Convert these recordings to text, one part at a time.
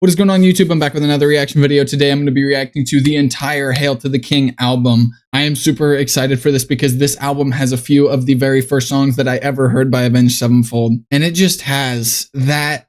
What is going on, YouTube? I'm back with another reaction video. Today I'm going to be reacting to the entire Hail to the King album. I am super excited for this because this album has a few of the very first songs that I ever heard by Avenged Sevenfold, and it just has that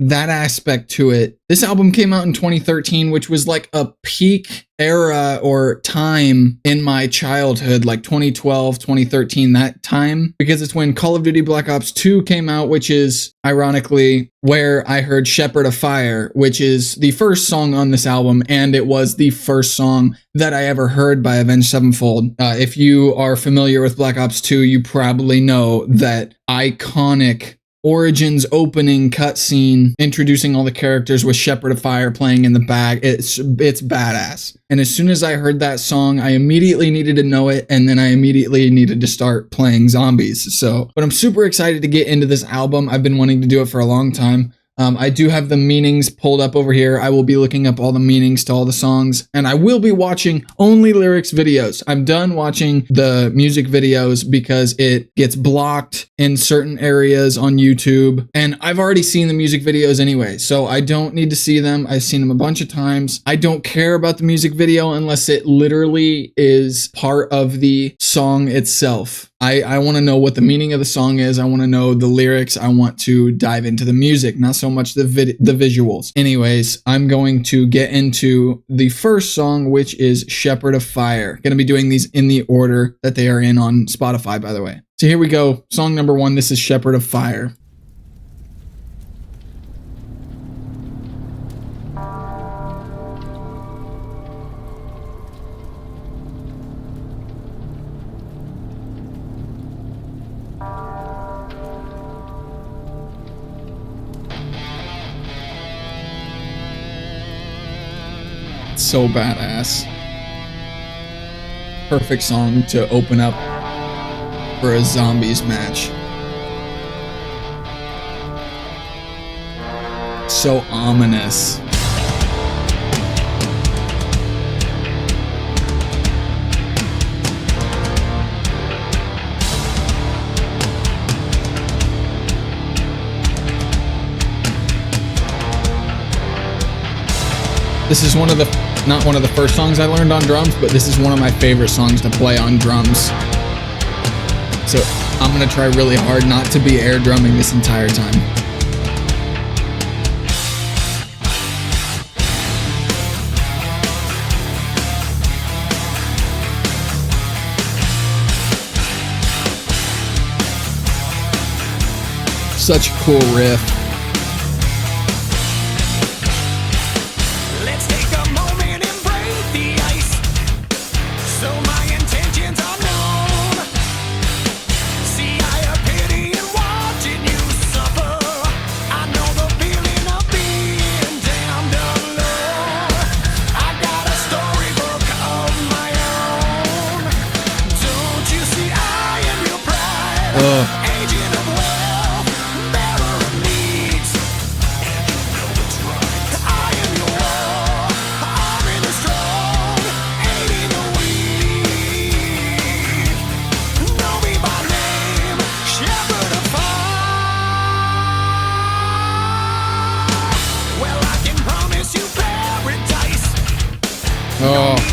aspect to it. This album came out in 2013, which was like a peak era or time in my childhood, like 2012, 2013, that time, because it's when Call of Duty Black Ops 2 came out, which is ironically where I heard Shepard of Fire, which is the first song on this album, and it was the first song that I ever heard by Avenged Sevenfold. If you are familiar with Black Ops 2, you probably know that iconic Origins opening cutscene introducing all the characters with Shepard of Fire playing in the back. It's badass. And as soon as I heard that song, I immediately needed to know it, and then I immediately needed to start playing zombies. But I'm super excited to get into this album. I've been wanting to do it for a long time. I do have the meanings pulled up over here. I will be looking up all the meanings to all the songs, and I will be watching only lyrics videos. I'm done watching the music videos because it gets blocked in certain areas on YouTube, and I've already seen the music videos anyway, so I don't need to see them. I've seen them a bunch of times. I don't care about the music video unless it literally is part of the song itself. I want to know what the meaning of the song is. I want to know the lyrics. I want to dive into the music, not so much the visuals. Anyways, I'm going to get into the first song, which is Shepard of Fire. Going to be doing these in the order that they are in on Spotify, by the way. So here we go. Song number 1. This is Shepard of Fire. So badass. Perfect song to open up for a zombies match. So ominous. This is not one of the first songs I learned on drums, but this is one of my favorite songs to play on drums. So I'm gonna try really hard not to be air drumming this entire time. Such a cool riff. Oh.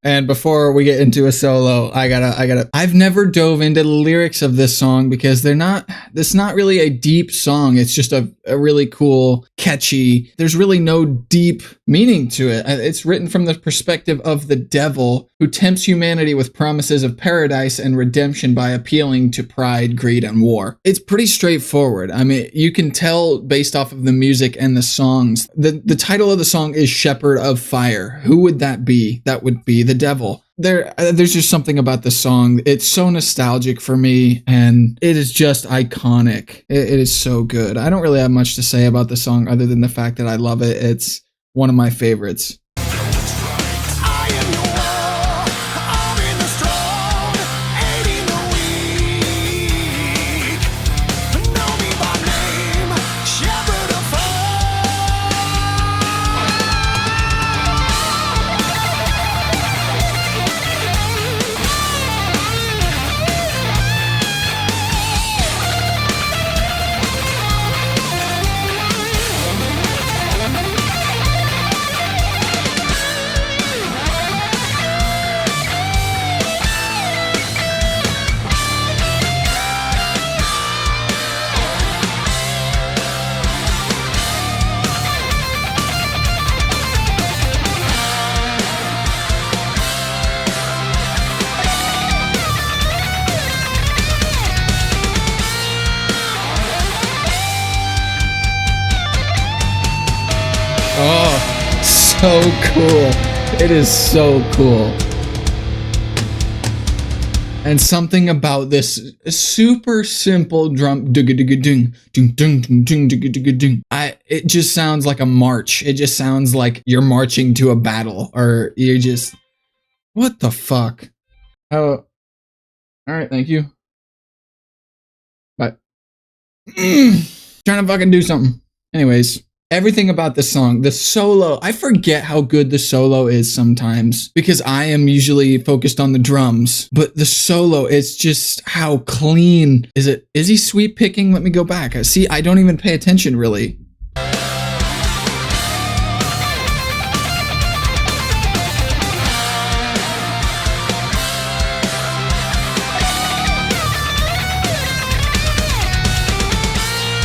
And before we get into a solo, I've never dove into the lyrics of this song because it's not really a deep song. It's just a really cool, catchy, there's really no deep meaning to it. It's written from the perspective of the devil who tempts humanity with promises of paradise and redemption by appealing to pride, greed, and war. It's pretty straightforward. I mean, you can tell based off of the music and the songs. The title of the song is Shepard of Fire. Who would that be? That would be the devil. There's just something about the song. It's so nostalgic for me, and it is just iconic. It is so good. I don't really have much to say about the song other than the fact that I love it. It's one of my favorites. Oh, so cool. It is so cool. And something about this super simple drum, it just sounds like a march. It just sounds like you're marching to a battle, or you're just, what the fuck? Oh, all right, thank you. Bye. Trying to fucking do something. Anyways. Everything about the song, the solo, I forget how good the solo is sometimes because I am usually focused on the drums, but the solo, it's just how clean is it? Is he sweep picking? Let me go back. See, I don't even pay attention really.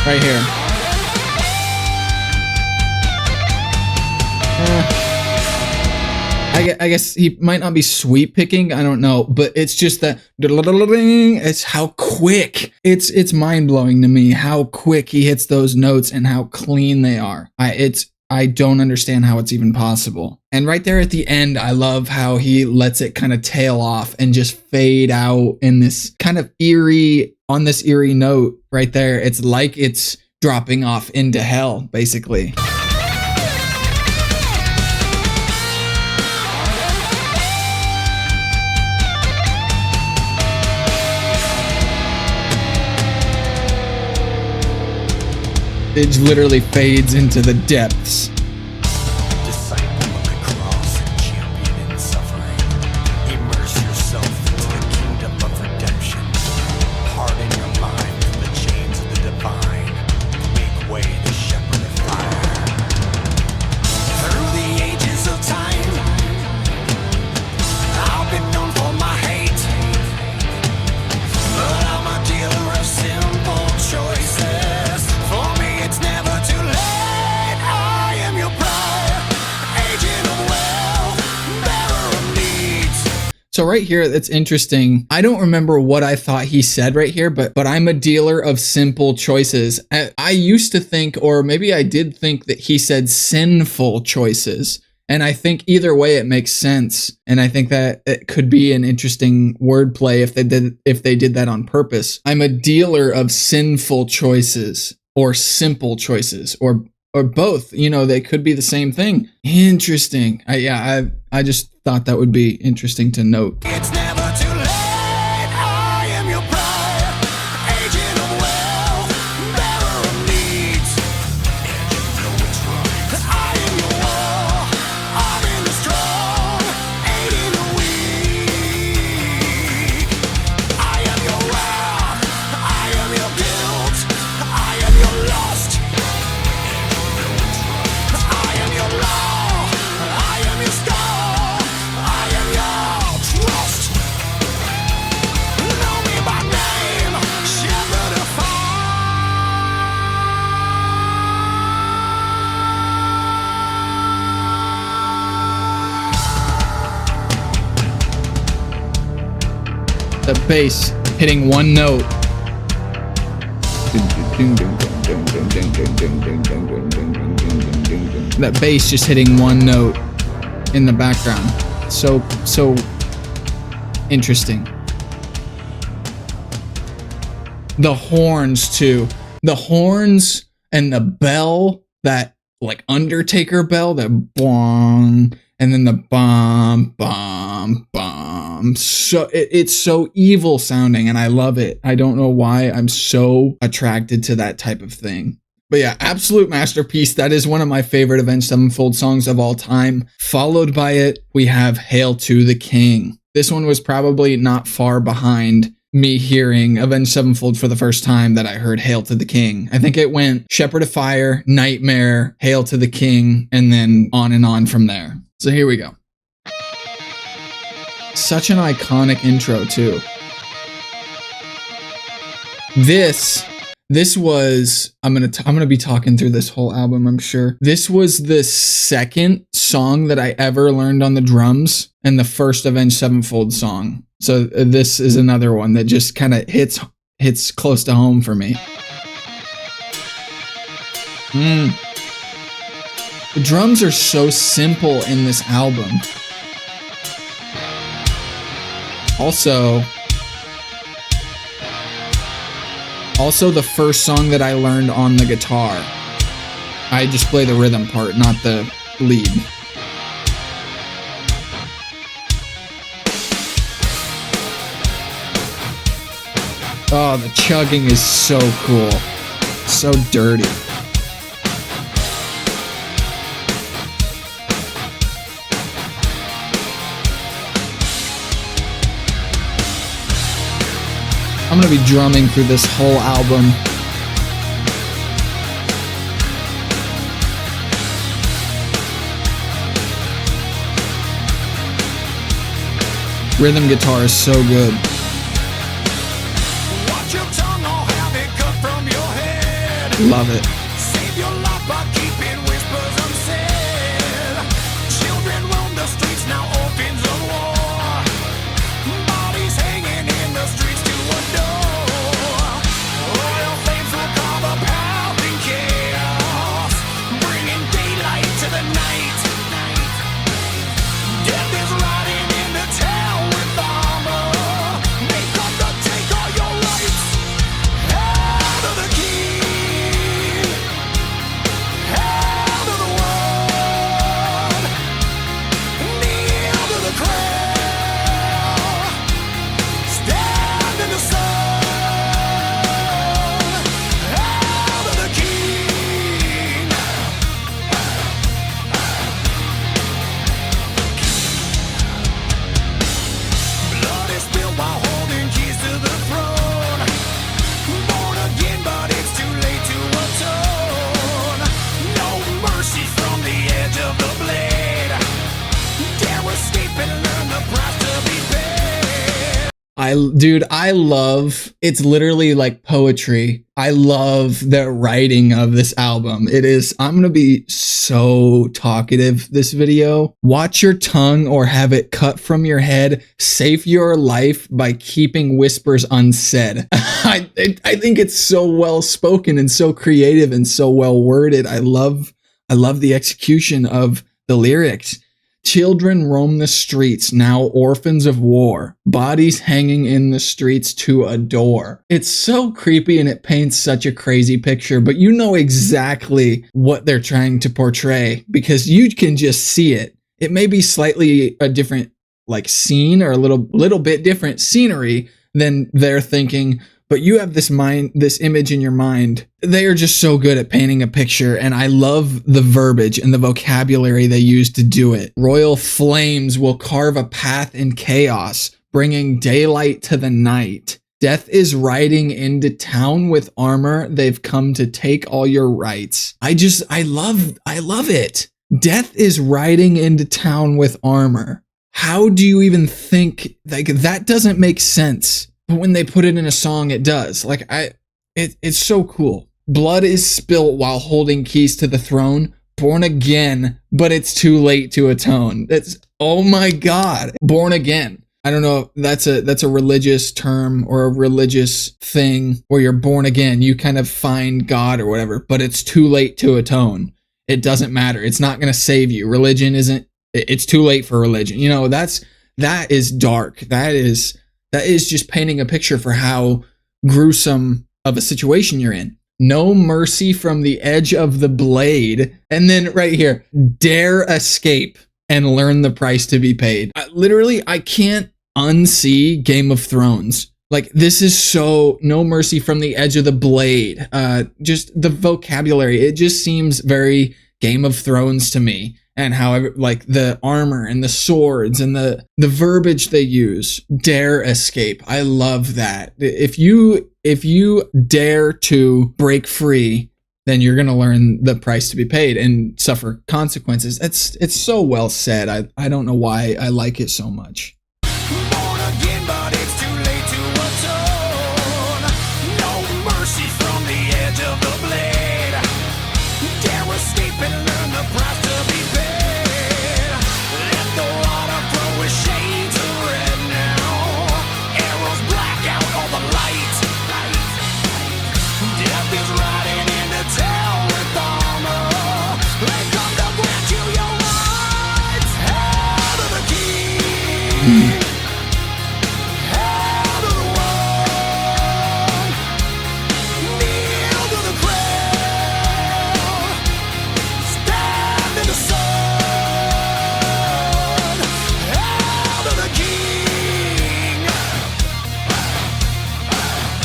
Right here. I guess he might not be sweep picking. I don't know, but it's just that it's how quick. It's mind blowing to me how quick he hits those notes and how clean they are. I don't understand how it's even possible. And right there at the end, I love how he lets it kind of tail off and just fade out in this kind of eerie, on this eerie note right there. It's like it's dropping off into hell, basically. It literally fades into the depths. Disciple of the cross and champion in suffering. Immerse yourself into the kingdom of redemption. Harden your mind from the chains of the divine. Make way to Shepard of Fire. Through the ages of time, I've been known for my hate. But I'm a dealer of simple choices. It's never too late. I am your pride, agent of wealth, bearer of needs. So right here, it's interesting. I don't remember what I thought he said right here, but I'm a dealer of simple choices. I used to think, or maybe I did think, that he said sinful choices. And I think either way it makes sense. And I think that it could be an interesting wordplay if they did that on purpose. I'm a dealer of sinful choices. Or simple choices, or both. You know, they could be the same thing. Interesting. I just thought that would be interesting to note. It's never too late. I am your pride, agent of wealth, bearer of needs. And you know it's right. I am your war. I'm in the strong, aiding the weak. I am your wrath. I am your guilt. I am your lust. I am your law. I am your scar. I am your trust. Know me by name, Shepard of Fire. The bass hitting one note. That bass just hitting one note in the background. So interesting. The horns too. The horns and the bell, that like Undertaker bell, that bong, and then the bomb, bomb, bomb. So it's so evil sounding, and I love it. I don't know why I'm so attracted to that type of thing. But yeah, absolute masterpiece. That is one of my favorite Avenged Sevenfold songs of all time. Followed by it, we have Hail to the King. This one was probably not far behind me hearing Avenged Sevenfold for the first time that I heard Hail to the King. I think it went Shepard of Fire, Nightmare, Hail to the King, and then on from there. So here we go. Such an iconic intro too. This was, I'm gonna be talking through this whole album, I'm sure. This was the second song that I ever learned on the drums, and the first Avenged Sevenfold song. So this is another one that just kind of hits close to home for me. The drums are so simple in this album. Also the first song that I learned on the guitar. I just play the rhythm part, not the lead. Oh, the chugging is so cool. So dirty. I'm gonna be drumming through this whole album. Rhythm guitar is so good. Watch your tongue or have it cut from your head. Love it. Save your life by keeping whispers unsaid. Children roam the streets, now orphans of war. Bodies hanging in the streets to adore. Oil flames will cover pounding chaos, bringing daylight to the night. Death is riding into town with armor. They come to take all your rights. Hail to the king. Hail to the world. Kneel to the crown. Stand in the sun. Hail to the king. Blood is spilled while holding keys to the throne. Born again, but it's too late to atone. No mercy from the edge of the blade. Dare escape and learn the price to be paid. I love, it's literally like poetry. I love the writing of this album. I'm gonna be so talkative this video. Watch your tongue or have it cut from your head. Save your life by keeping whispers unsaid. I think it's so well spoken and so creative and so well worded. I love the execution of the lyrics. Children roam the streets, now orphans of war. Bodies hanging in the streets to adore. It's so creepy and it paints such a crazy picture, but you know exactly what they're trying to portray because you can just see it. It may be slightly a different like scene or a little bit different scenery than they're thinking, but you have this image in your mind. They are just so good at painting a picture, and I love the verbiage and the vocabulary they use to do it. Royal flames will carve a path in chaos, bringing daylight to the night. Death is riding into town with armor. They've come to take all your rights. I love it. Death is riding into town with armor. How do you even think, like, that doesn't make sense? But when they put it in a song, it does. Like, it's so cool. Blood is spilt while holding keys to the throne. Born again, but it's too late to atone. That's, oh my God. Born again. I don't know if that's a religious term or a religious thing where you're born again. You kind of find God or whatever, but it's too late to atone. It doesn't matter. It's not going to save you. Religion isn't it's too late for religion. You know, that is dark. That is just painting a picture for how gruesome of a situation you're in. No mercy from the edge of the blade. And then right here, dare escape and learn the price to be paid. Literally, I can't unsee Game of Thrones. Like, this is so no mercy from the edge of the blade. Just the vocabulary, it just seems very Game of Thrones to me. And how, like, the armor and the swords and the verbiage they use. Dare escape. I love that. If you dare to break free, then you're going to learn the price to be paid and suffer consequences. It's so well said. I don't know why I like it so much. Born again, but it's too late to atone. No mercy from the edge of the blade. Dare escape and learn the price to be paid. Let the water flow with shades of red now. Arrows black out all the light. Death is riding into town with armor. They come to grant you your rights. Head of the king.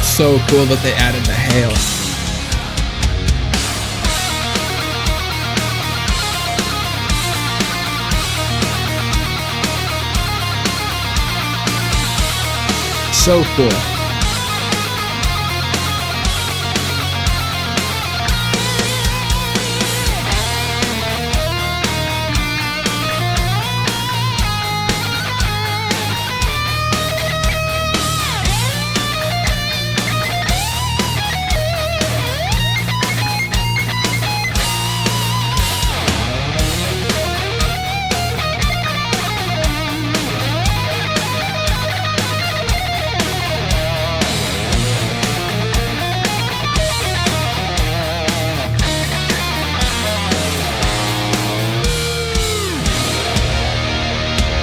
So cool that they added the hail. So cool.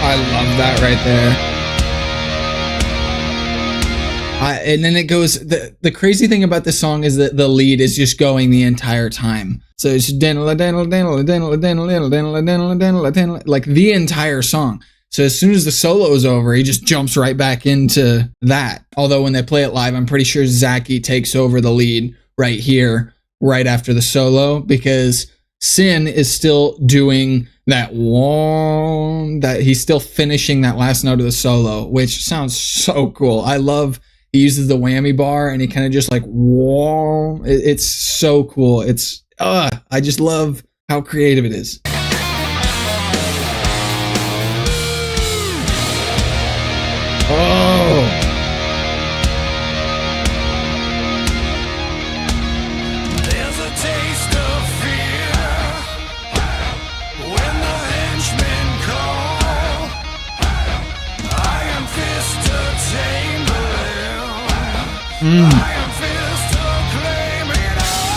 I love that right there. And then it goes, the crazy thing about this song is that the lead is just going the entire time. So it's like the entire song. So as soon as the solo is over, he just jumps right back into that. Although when they play it live, I'm pretty sure Zachy takes over the lead right here, right after the solo, because Sin is still doing that one, that he's still finishing that last note of the solo, which sounds so cool. I love, he uses the whammy bar and he kind of just like, whoa, it's so cool. I just love how creative it is. Oh. There's a taste of fear when the henchmen call. Iron fist to tame the limb. Iron fist to claim it all.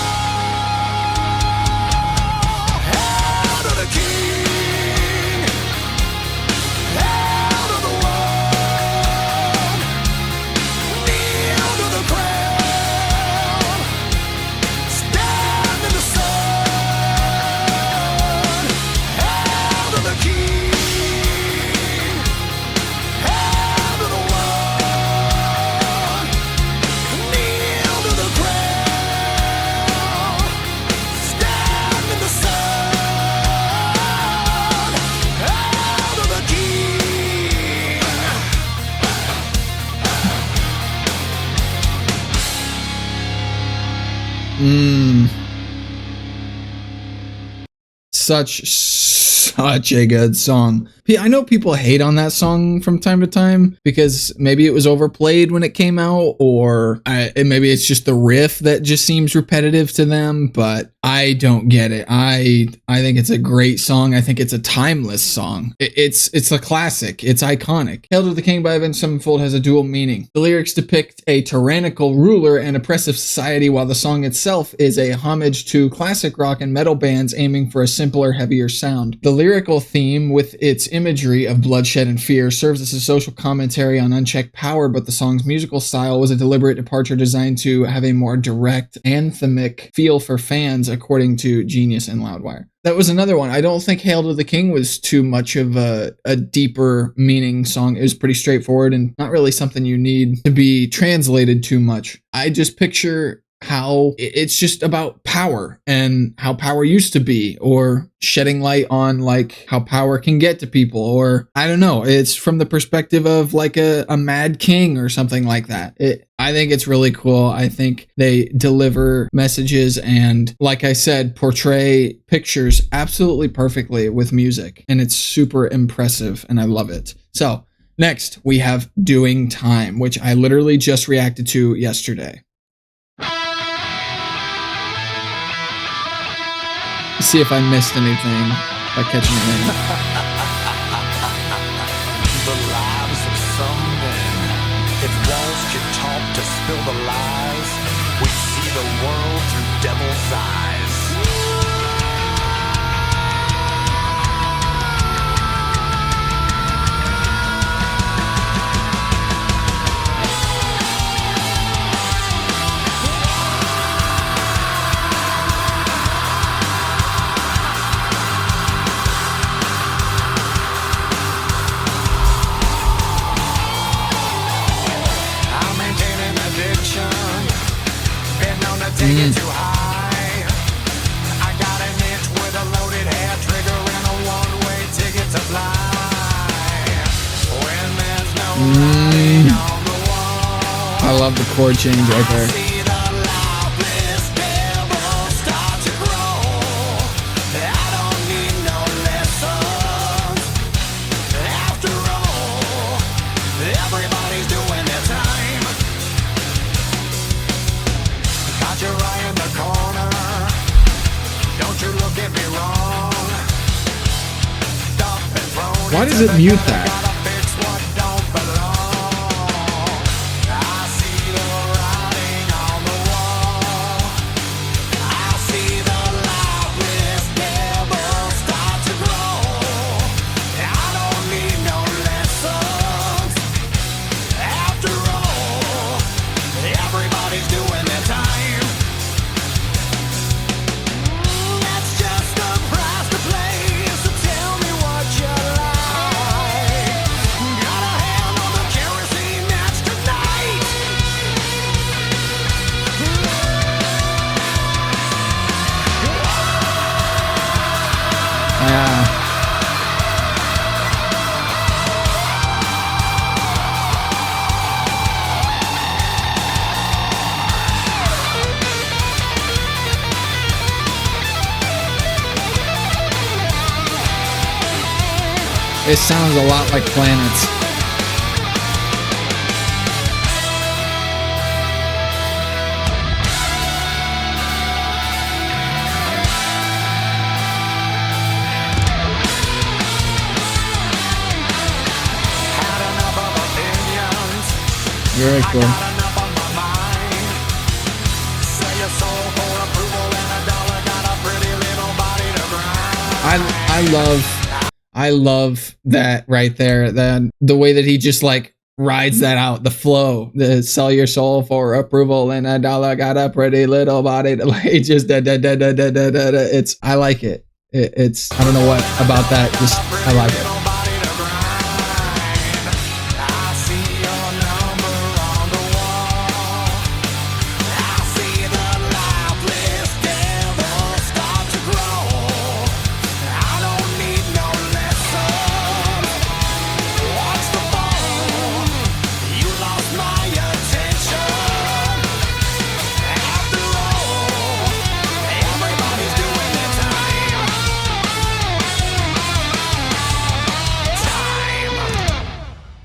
Hail to the king. Hail to the one. Kneel to the crown. Stand in the sun. Hail to the king. Hail to the one. Kneel to the crown. Stand in the sun. Hail to the king. Such a good song. I know people hate on that song from time to time because maybe it was overplayed when it came out, or maybe it's just the riff that just seems repetitive to them, but I don't get it. I think it's a great song. I think it's a timeless song. It's a classic. It's iconic. Hail to the King by Avenged Sevenfold has a dual meaning. The lyrics depict a tyrannical ruler and oppressive society, while the song itself is a homage to classic rock and metal bands aiming for a simpler, heavier sound. The lyrics lyrical theme, with its imagery of bloodshed and fear, serves as a social commentary on unchecked power, but the song's musical style was a deliberate departure designed to have a more direct, anthemic feel for fans, according to Genius and Loudwire. That was another one. I don't think Hail to the King was too much of a deeper meaning song. It was pretty straightforward and not really something you need to be translated too much. I just picture how it's just about power and how power used to be, or shedding light on like how power can get to people, or I don't know, it's from the perspective of like a mad king or something like that. I think it's really cool. I think they deliver messages and, like I said, portray pictures absolutely perfectly with music, and it's super impressive and I love it. So next we have Doing Time, which I literally just reacted to yesterday. See if I missed anything by catching it in. The lives of some men. If walls could talk to spill the lies, we see the world through devil's eyes. Taking too high. I got an itch with a loaded hair trigger and a one-way ticket to fly. When there's no writing on the wall, I love the chord change right there. see the loudness devil start to grow. I don't need no lessons. After all, everybody's doing their time. Got your eye in the corner. Don't you look at me wrong. Stop and thrown. Why does it mute that? Gotta fix what don't belong. I see the writing on the wall. I see the loudness devil start to grow. I don't need no lessons. After all, everybody's doing their time. That's just the price to pay, so tell me what you like. Got a hand on the kerosene match tonight. Yeah. It sounds a lot like Planets. Had enough of opinions. Very cool. Got enough on my mind. Sell your soul for approval and a dollar. Got a pretty little body to grind. I love that right there. The way that he just like rides that out, the flow, the sell your soul for approval and a dollar, got a pretty little body. Like just it's, I like it. It's, I don't know what about that. Just, I like it. Little body to grind. I see your number on the wall. I see the loudness devil start to grow. I don't need no lessons. Watch the fall. You lost my attention. After all, everybody's doing their time.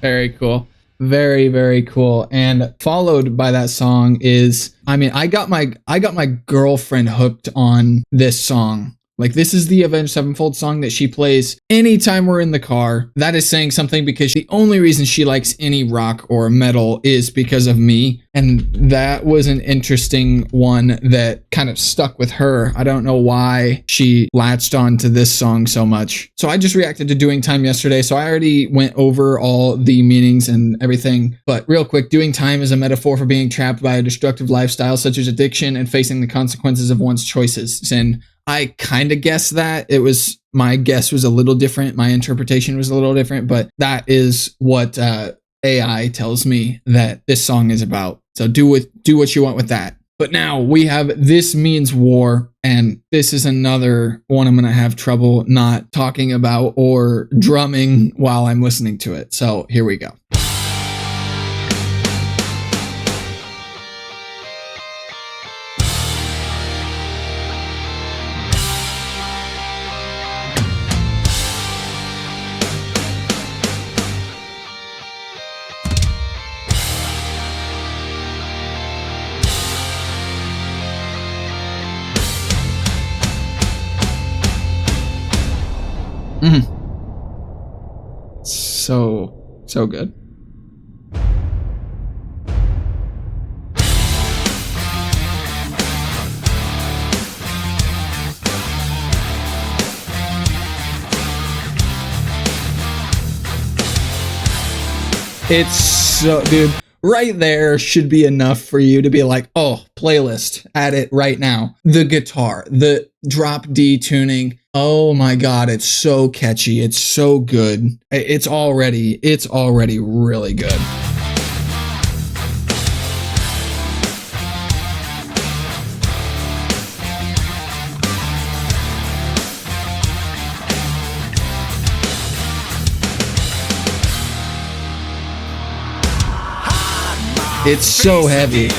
Very cool. Very, very cool. And followed by that song is, I mean, I got my girlfriend hooked on this song Like, this is the Avenged Sevenfold song that she plays anytime we're in the car. That is saying something, because the only reason she likes any rock or metal is because of me. And that was an interesting one that kind of stuck with her. I don't know why she latched on to this song so much. So I just reacted to Doing Time yesterday, so I already went over all the meanings and everything. But real quick, doing time is a metaphor for being trapped by a destructive lifestyle such as addiction and facing the consequences of one's choices. And I kind of guessed that. My guess was a little different. My interpretation was a little different, but that is what AI tells me that this song is about. So do what you want with that. But now we have This Means War, and this is another one I'm going to have trouble not talking about or drumming while I'm listening to it. So here we go. So good. It's so, dude, right there should be enough for you to be like, oh, playlist, add it right now. The guitar, the drop D tuning. Oh my God, it's so catchy. It's so good. It's already really good. It's so heavy.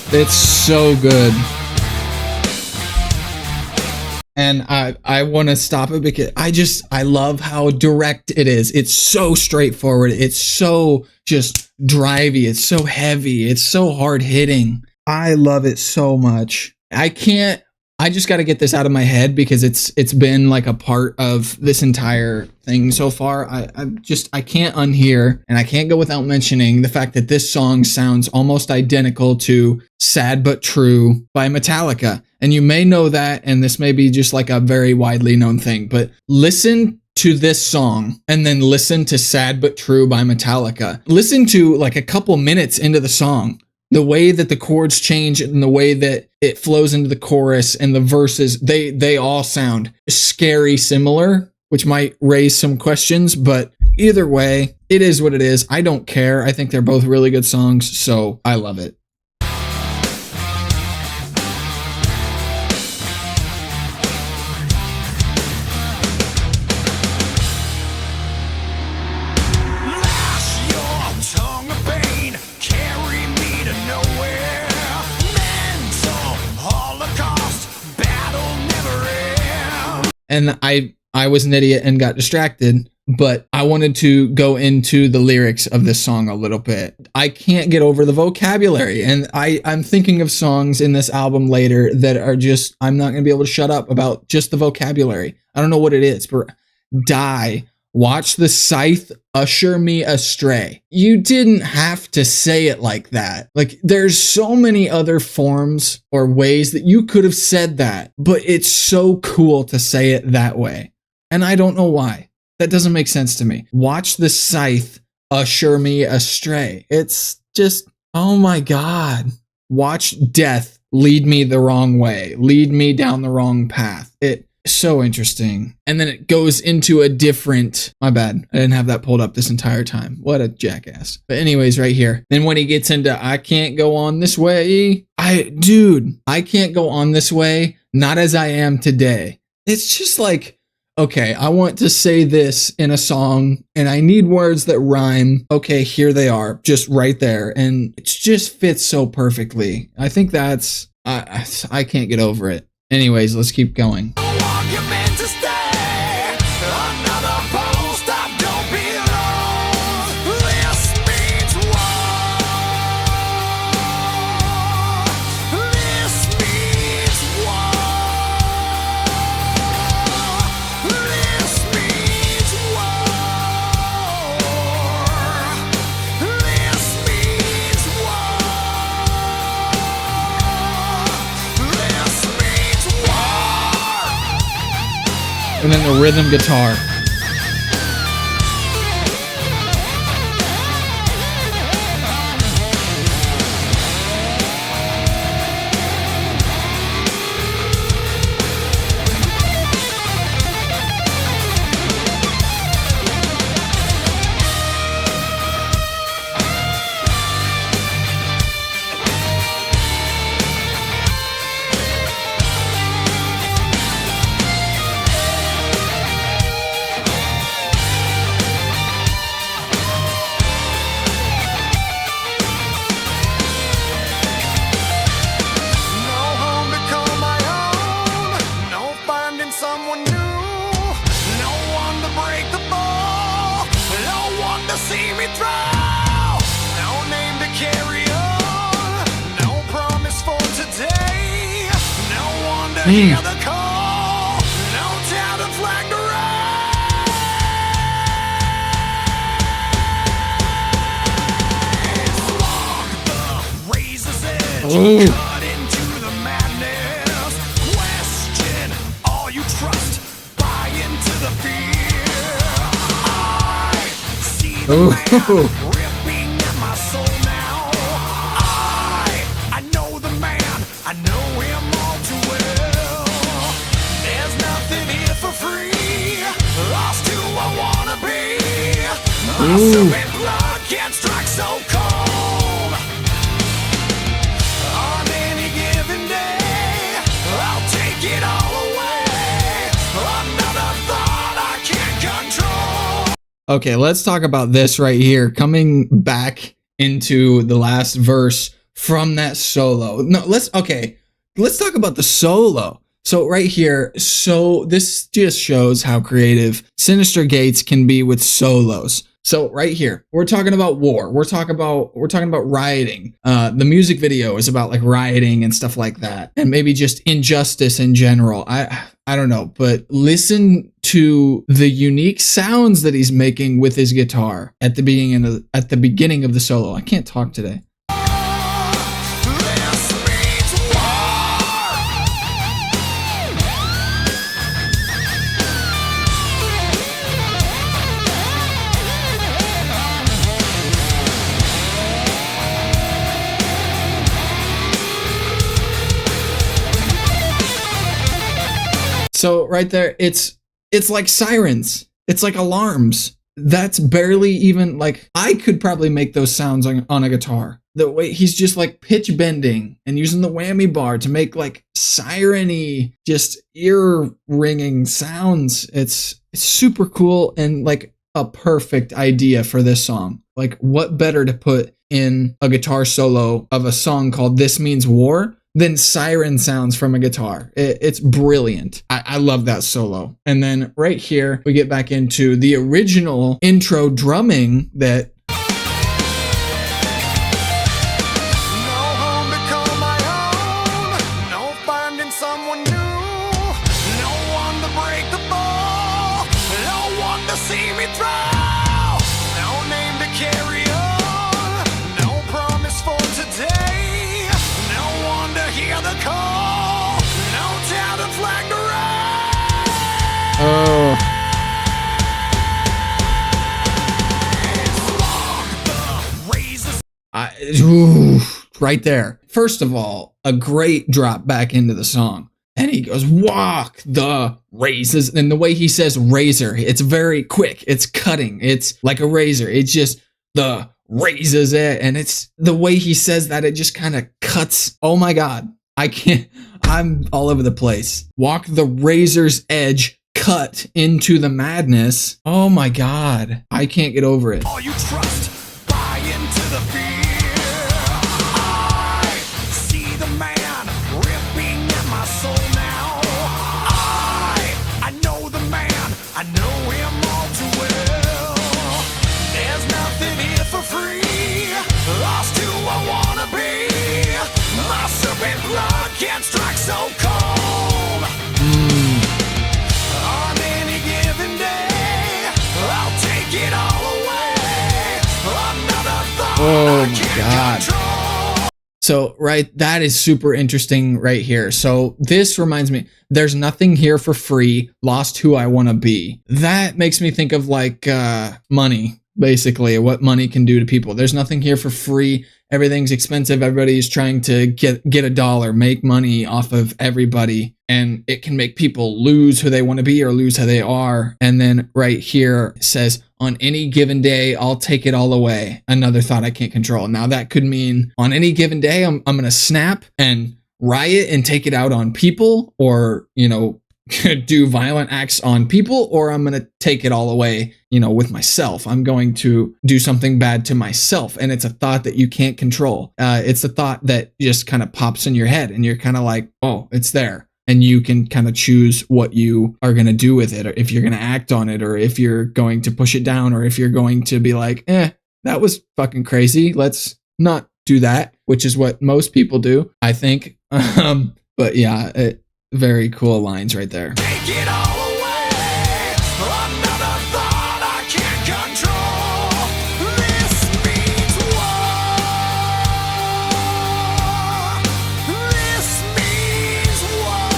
It's so good. And I want to stop it because I love how direct it is. It's so straightforward. It's so just drivey. It's so heavy. It's so hard hitting. I love it so much. I just got to get this out of my head because it's been like a part of this entire thing so far. I can't unhear, and I can't go without mentioning the fact that this song sounds almost identical to Sad But True by Metallica. And you may know that, and this may be just like a very widely known thing, but listen to this song and then listen to Sad But True by Metallica. Listen to like a couple minutes into the song. The way that the chords change and the way that it flows into the chorus and the verses, they all sound scary similar, which might raise some questions, but either way, it is what it is. I don't care. I think they're both really good songs, so I love it. And I was an idiot and got distracted, but I wanted to go into the lyrics of this song a little bit. I can't get over the vocabulary, and I'm thinking of songs in this album later that are just, I'm not going to be able to shut up about just the vocabulary. I don't know what it is, but die, Watch the scythe usher me astray. You didn't have to say it like that. Like, there's so many other forms or ways that you could have said that, but it's so cool to say it that way. And I don't know why. That doesn't make sense to me. Watch the scythe usher me astray. It's just, oh my God. Watch death lead me the wrong way, lead me down the wrong path. It's so interesting. And then it goes into a different, my bad, I didn't have that pulled up this entire time. What a jackass. But anyways, right here. Then when he gets into, I can't go on this way. I can't go on this way, not as I am today. It's just like, okay, I want to say this in a song and I need words that rhyme. Okay, here they are, just right there. And it just fits so perfectly. I think that's, I can't get over it. Anyways, let's keep going. And then the rhythm guitar. Cut into the madness. Question all you trust. Buy into the fear. I see the man ripping at my soul now. I know the man. I know him all too well. There's nothing here for free. Lost who I wanna be. Muscle and blood can't strike so cold. Okay, let's talk about this right here. Coming back into the last verse from that solo. No, let's talk about the solo. So right here, so this just shows how creative Sinister Gates can be with solos. So right here, we're talking about war. We're talking about rioting. The music video is about like rioting and stuff like that, and maybe just injustice in general. I don't know, but listen to the unique sounds that he's making with his guitar at the beginning of the solo. I can't talk today. So right there, it's like sirens. It's like alarms. That's barely even like, I could probably make those sounds on a guitar. The way he's just like pitch bending and using the whammy bar to make like siren-y, just ear ringing sounds. It's super cool and like a perfect idea for this song. Like, what better to put in a guitar solo of a song called This Means War than siren sounds from a guitar. It's brilliant. I love that solo. And then right here, we get back into the original intro drumming that ooh, right there. First of all, a great drop back into the song. And he goes, walk the razors. And the way he says razor, it's very quick. It's cutting. It's like a razor. It's just the razors it. And it's the way he says that, it just kind of cuts. Oh my God. I can't, I'm all over the place. Walk the razor's edge, cut into the madness. Oh my God. I can't get over it. All you trust, buy into the fear. I see the man ripping at my soul now. I know the man, I know him all too well. There's nothing here for free, lost who I wanna be. My serpent blood can't strike so cold. On any given day, I'll take it all away. Another thought Oh I my can't God. control. So, right, that is super interesting right here. So this reminds me, there's nothing here for free, lost who I want to be. That makes me think of like money, basically, what money can do to people. There's nothing here for free. Everything's expensive. Everybody's trying to get a dollar, make money off of everybody. And it can make people lose who they want to be or lose who they are. And then right here it says, on any given day, I'll take it all away. Another thought I can't control. Now that could mean on any given day, I'm going to snap and riot and take it out on people, or, you know, do violent acts on people, or I'm going to take it all away, you know, with myself. I'm going to do something bad to myself. And it's a thought that you can't control. It's a thought that just kind of pops in your head and you're kind of like, oh, it's there. And you can kind of choose what you are going to do with it, or if you're going to act on it, or if you're going to push it down, or if you're going to be like, that was fucking crazy. Let's not do that, which is what most people do, I think. But yeah, very cool lines right there. Take it all away. Another thought I can't control. This means war. This means war.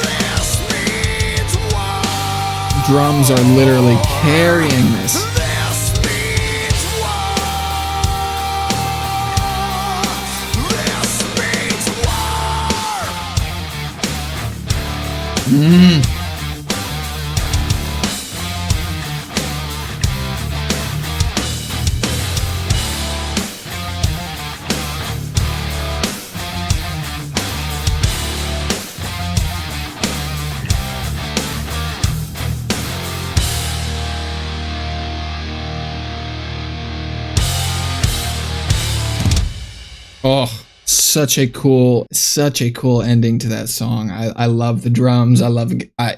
This means war. Drums are literally carrying this. This means war. This means war. Oh, such a cool ending to that song. I love the drums. I love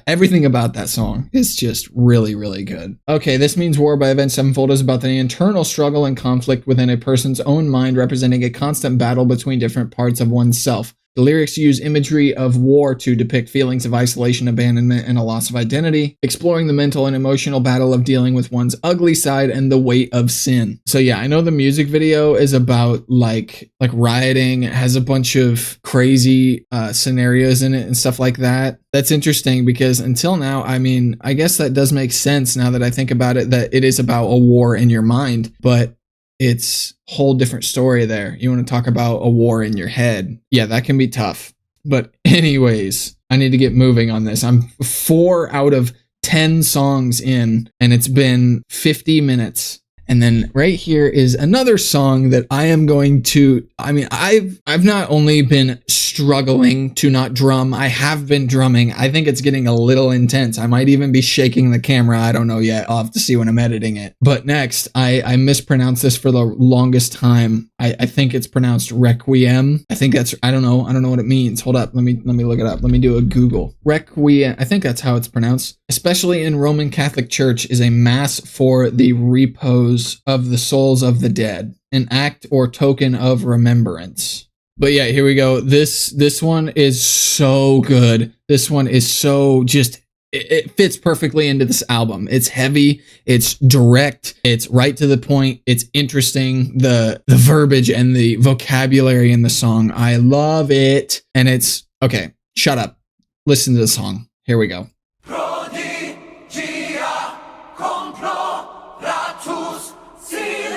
everything about that song. It's just really, really good. Okay, This Means War by Avenged Sevenfold is about the internal struggle and conflict within a person's own mind, representing a constant battle between different parts of oneself. The lyrics use imagery of war to depict feelings of isolation, abandonment, and a loss of identity, exploring the mental and emotional battle of dealing with one's ugly side and the weight of sin. So yeah, I know the music video is about like rioting. It has a bunch of crazy scenarios in it and stuff like that. That's interesting because until now, I mean, I guess that does make sense now that I think about it, that it is about a war in your mind, but it's a whole different story there. You want to talk about a war in your head. Yeah, that can be tough. But anyways, I need to get moving on this. I'm 4 out of 10 songs in, and it's been 50 minutes. And then right here is another song that I am going to, I mean, I've not only been struggling to not drum, I have been drumming. I think it's getting a little intense. I might even be shaking the camera. I don't know yet. I'll have to see when I'm editing it. But next, I mispronounced this for the longest time. I think it's pronounced Requiem. I think that's, I don't know what it means. Hold up. Let me look it up. Let me do a Google. Requiem. I think that's how it's pronounced. Especially in Roman Catholic Church, is a mass for the repose of the souls of the dead, an act or token of remembrance. But yeah, here we go. This one is so good. This one is so just, it fits perfectly into this album. It's heavy, it's direct, it's right to the point, it's interesting. The verbiage and the vocabulary in the song, I love it. And it's, okay, shut up. Listen to the song. Here we go. Prodigia comploratus, sia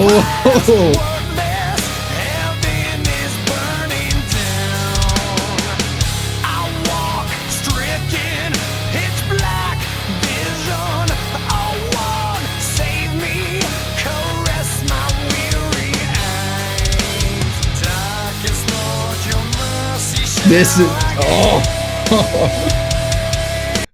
Oh, Heaven is burning down. I walk stricken, it's black vision. Oh, one, save me, caress my weary eyes. Darkest Lord, your mercy shall this is, I oh.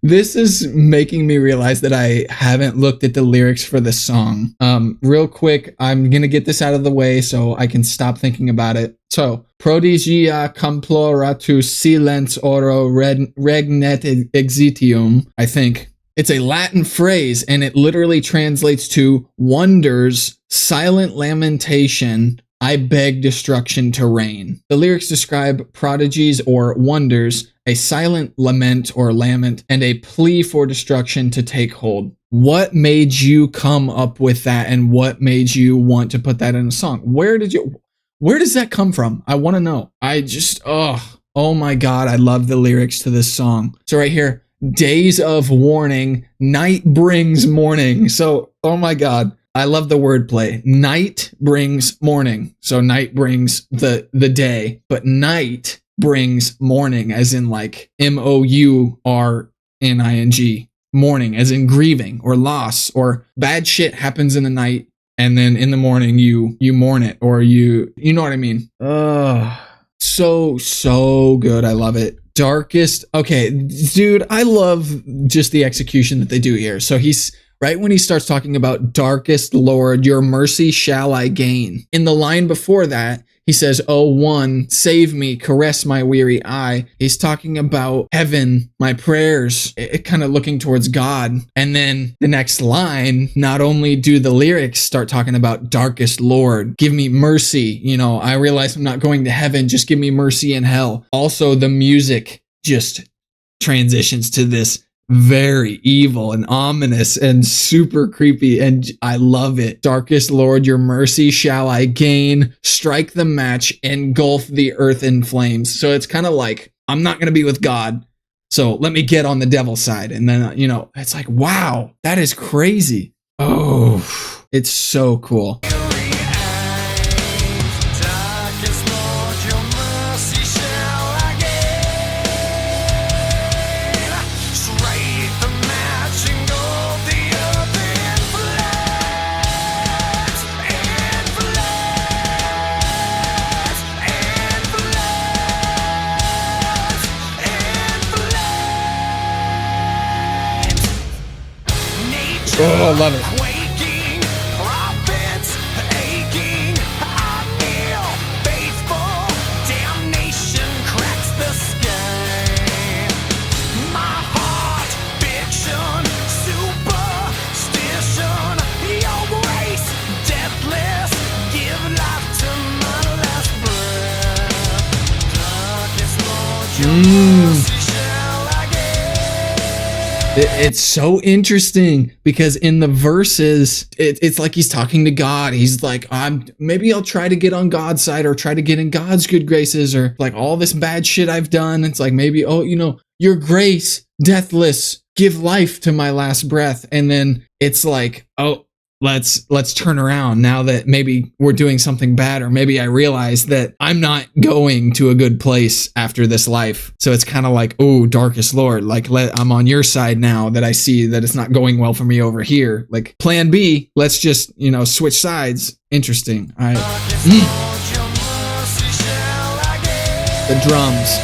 This is making me realize that I haven't looked at the lyrics for the song. Real quick, I'm gonna get this out of the way so I can stop thinking about it. So, prodigia comploratus silens oro regnet exitium, I think. It's a Latin phrase and it literally translates to wonders, silent lamentation, I beg destruction to reign. The lyrics describe prodigies or wonders, a silent lament or lament, and a plea for destruction to take hold. What made you come up with that, and what made you want to put that in a song? Where does that come from? I want to know. Oh my God, I love the lyrics to this song. So right here, days of warning, night brings morning. So, oh my God. I love the wordplay. Night brings morning. So night brings the day, but night brings morning, as in like MOURNING. Mourning, as in grieving or loss, or bad shit happens in the night, and then in the morning you mourn it, or you know what I mean. So good. I love it. Darkest. Okay, dude, I love just the execution that they do here. So he's right when he starts talking about darkest Lord, your mercy shall I gain. In the line before that, he says, oh, one, save me, caress my weary eye. He's talking about heaven, my prayers, kind of looking towards God. And then the next line, not only do the lyrics start talking about darkest Lord, give me mercy. You know, I realize I'm not going to heaven, just give me mercy in hell. Also, the music just transitions to this very evil and ominous and super creepy, and I love it. Darkest Lord, your mercy shall I gain. Strike the match, engulf the earth in flames. So it's kind of like, I'm not going to be with God, so let me get on the devil's side. And then, you know, it's like, wow, that is crazy. Oh, it's so cool. Oh, I love it. Waking, prophets aching, I feel faithful, damnation cracks the sky. My heart, fiction, superstition, your grace, deathless, give life to my last breath. Darkest Lord, your mercy shall I gain. It's so interesting because in the verses, it's like he's talking to God. He's like, maybe I'll try to get on God's side, or try to get in God's good graces, or like all this bad shit I've done. It's like, maybe, oh, you know, your grace, deathless, give life to my last breath. And then it's like, oh, let's turn around now that maybe we're doing something bad, or maybe I realize that I'm not going to a good place after this life. So it's kind of like, oh, darkest Lord, like I'm on your side now that I see that it's not going well for me over here. Like plan B, let's just, you know, switch sides. Interesting. All right. The drums.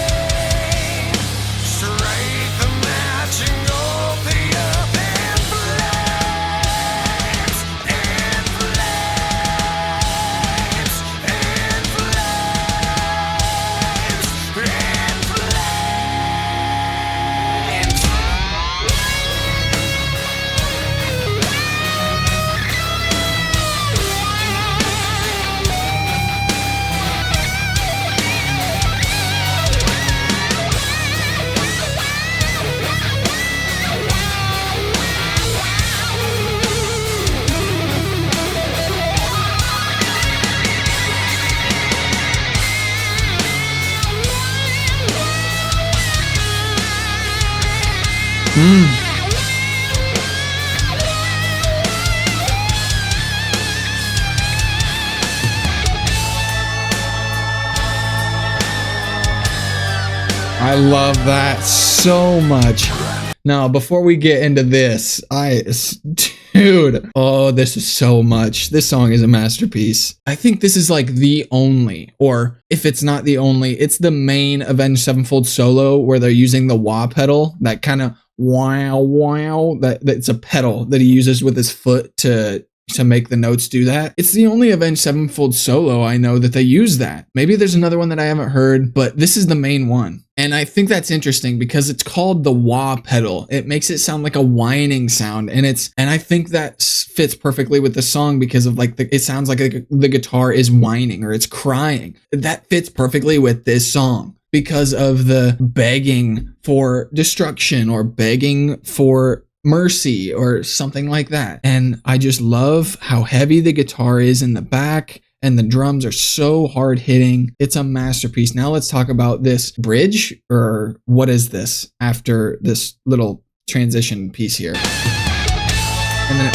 I love that so much. Now, before we get into this, dude, oh, this is so much. This song is a masterpiece. I think this is like the only, or if it's not the only, it's the main Avenged Sevenfold solo where they're using the wah pedal, that kind of wow, that's a pedal that he uses with his foot to make the notes do that. It's the only Avenged Sevenfold solo I know that they use that. Maybe there's another one that I haven't heard, but this is the main one. And I think that's interesting because it's called the wah pedal. It makes it sound like a whining sound. And I think that fits perfectly with the song because of like, it sounds like the guitar is whining or it's crying. That fits perfectly with this song because of the begging for destruction or begging for mercy or something like that. And I just love how heavy the guitar is in the back and the drums are so hard hitting. It's a masterpiece. Now let's talk about this bridge, or what is this after this little transition piece here. And then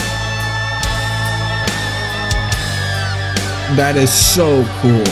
that is so cool.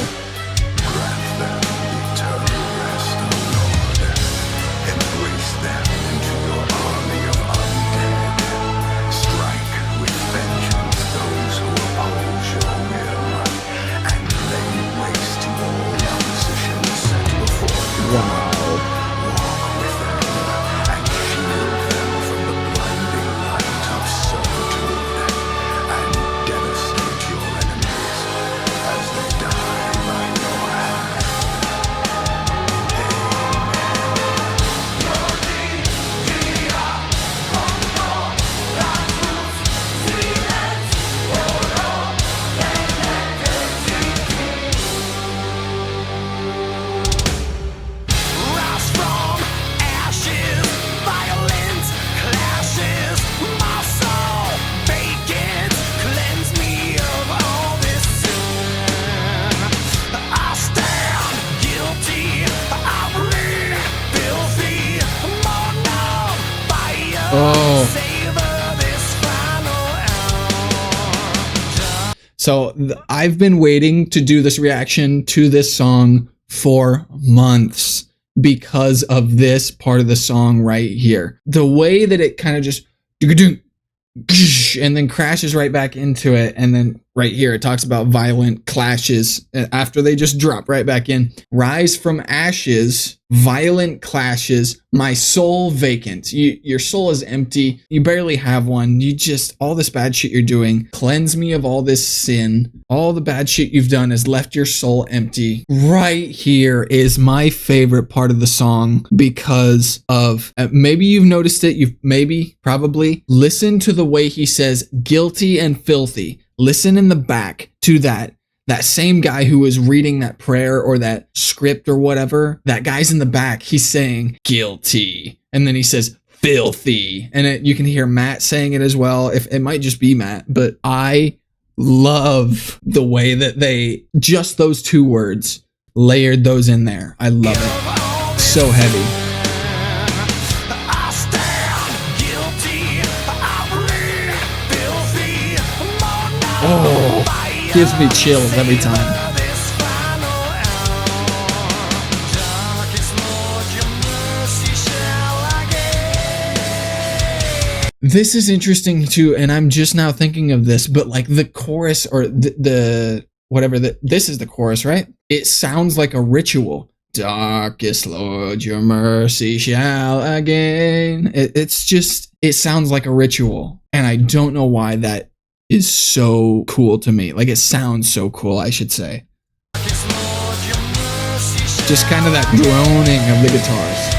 So I've been waiting to do this reaction to this song for months because of this part of the song right here. The way that it kind of just and then crashes right back into it. And then right here, it talks about violent clashes after they just drop right back in. Rise from ashes, violent clashes, my soul vacant. Your soul is empty. You barely have one. You just, all this bad shit you're doing. Cleanse me of all this sin. All the bad shit you've done has left your soul empty. Right here is my favorite part of the song because of, maybe you've noticed it. You've probably listen to the way he says guilty and filthy. Listen in the back to that same guy who was reading that prayer or that script or whatever. That guy's in the back. He's saying guilty. And then he says filthy. And you can hear Matt saying it as well. If it might just be Matt, but I love the way that they, just those two words, layered those in there. I love it. So heavy. Oh, gives me chills every time. This is interesting too, and I'm just now thinking of this, but like the chorus or the whatever, this is the chorus, right? It sounds like a ritual. Darkest Lord, your mercy shall again. It sounds like a ritual, and I don't know why that is so cool to me. Like, it sounds so cool, I should say. Just kind of that droning of the guitars.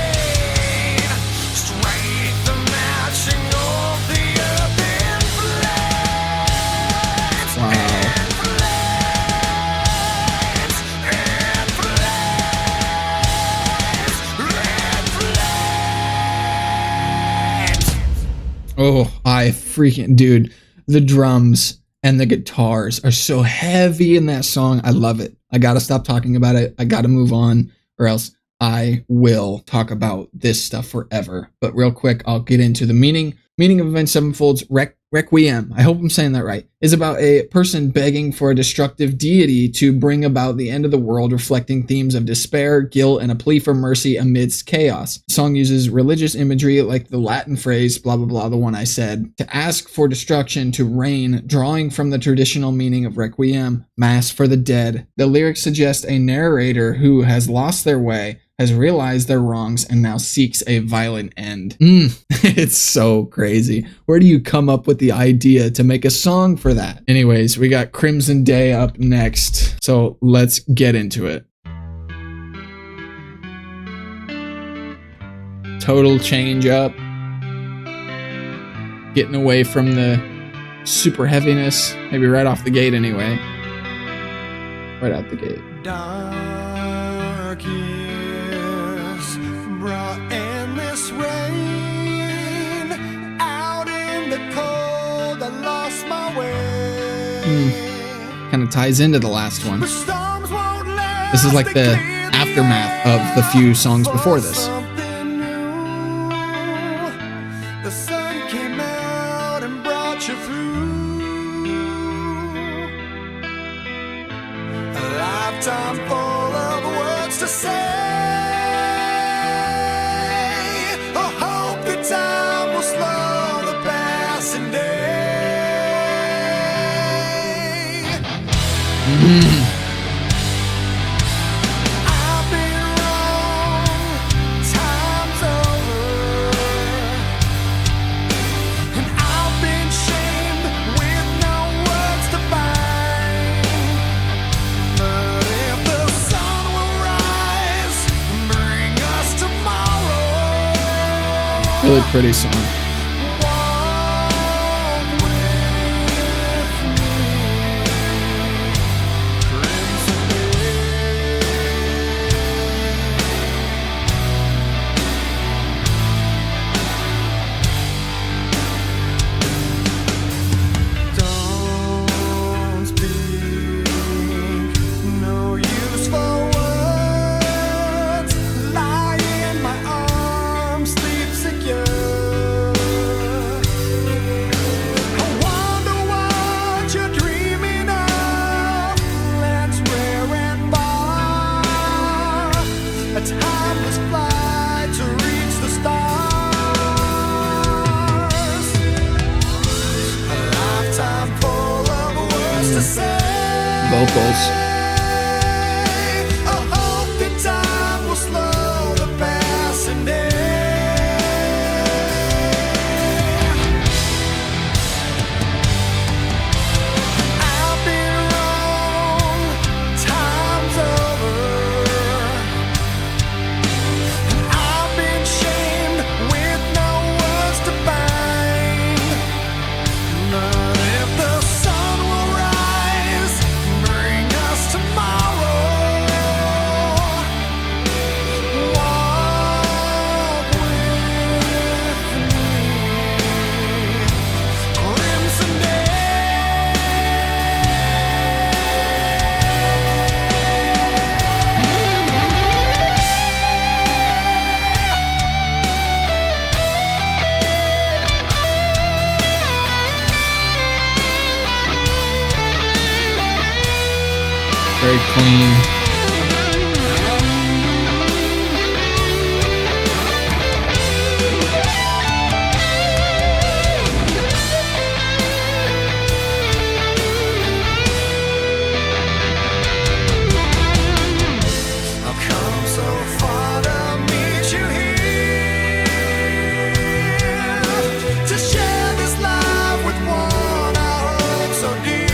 Wow. Oh, dude. The drums and the guitars are so heavy in that song. I love it. I gotta stop talking about it. I gotta move on, or else I will talk about this stuff forever. But real quick, I'll get into the meaning of Avenged Sevenfold's Requiem, I hope I'm saying that right, is about a person begging for a destructive deity to bring about the end of the world, reflecting themes of despair, guilt, and a plea for mercy amidst chaos. The song uses religious imagery like the Latin phrase, blah blah blah, the one I said, to ask for destruction to reign, drawing from the traditional meaning of Requiem, Mass for the dead. The lyrics suggest a narrator who has lost their way, has realized their wrongs, and now seeks a violent end. It's so crazy. Where do you come up with the idea to make a song for that? Anyways, we got Crimson Day up next, so let's get into it. Total change up. Getting away from the super heaviness, maybe right off the gate anyway. Right out the gate. Dark years brought endless rain. Out in the cold, I lost my way. Kind of ties into the last one. The storms won't last, This is like they the clear the aftermath of the few songs before this. something new. The sun came out and brought you through. A lifetime full of words to say. I hope the time will slow the passing day. I've been wrong, time's over, and I've been shamed with no words to find. But if the sun will rise and bring us tomorrow, Really pretty song. walk with me. Crimson Don't speak, no useful words. Lie in my arms, sleep secure. I wonder what you're dreaming of. Lands rare and far, a timeless flight to reach the stars. A lifetime full of words to say. Vocals. I hope the time will slow the passing day. I've been wrong, time's over, and I've been shamed with no words to find. But if the sun will rise, bring us tomorrow, walk with me. Crimson Very clean. I've come so far to meet you here, to share this life with one I hold so dear.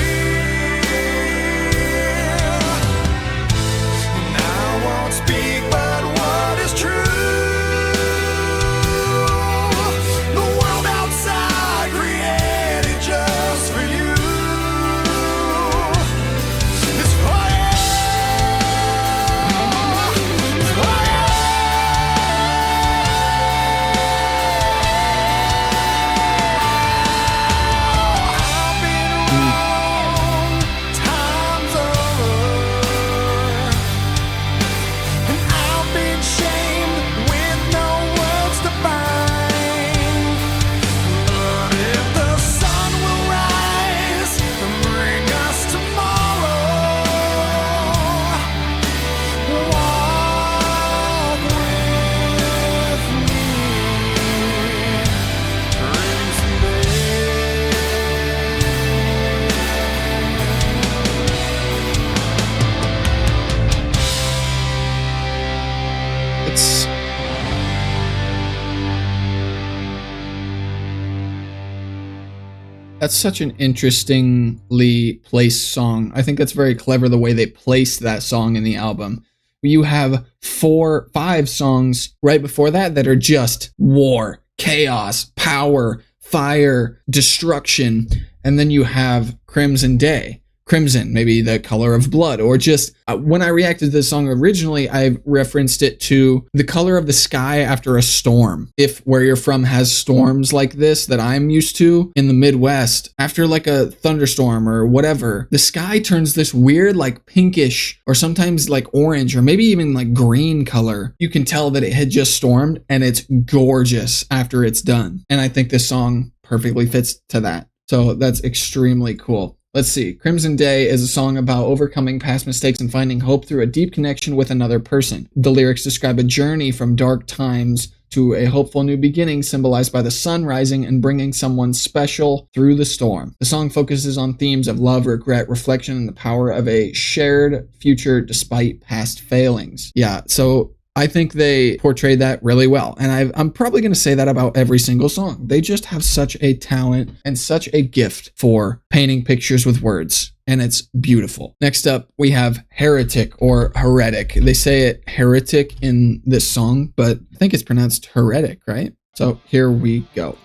That's such an interestingly placed song. I think that's very clever the way they placed that song in the album. You have 5 songs right before that are just war, chaos, power, fire, destruction. And then you have Crimson Day. Crimson, maybe the color of blood, or just when I reacted to this song originally, I referenced it to the color of the sky after a storm. If where you're from has storms like this that I'm used to in the Midwest, after like a thunderstorm or whatever, the sky turns this weird like pinkish or sometimes like orange or maybe even like green color. You can tell that it had just stormed and it's gorgeous after it's done. And I think this song perfectly fits to that. So that's extremely cool. Let's see. Crimson Day is a song about overcoming past mistakes and finding hope through a deep connection with another person. The lyrics describe a journey from dark times to a hopeful new beginning, symbolized by the sun rising and bringing someone special through the storm. The song focuses on themes of love, regret, reflection, and the power of a shared future despite past failings. Yeah, so I think they portrayed that really well. And I'm probably going to say that about every single song. They just have such a talent and such a gift for painting pictures with words. And it's beautiful. Next up, we have Heretic or Heretic. They say it Heretic in this song, but I think it's pronounced Heretic, right? So here we go.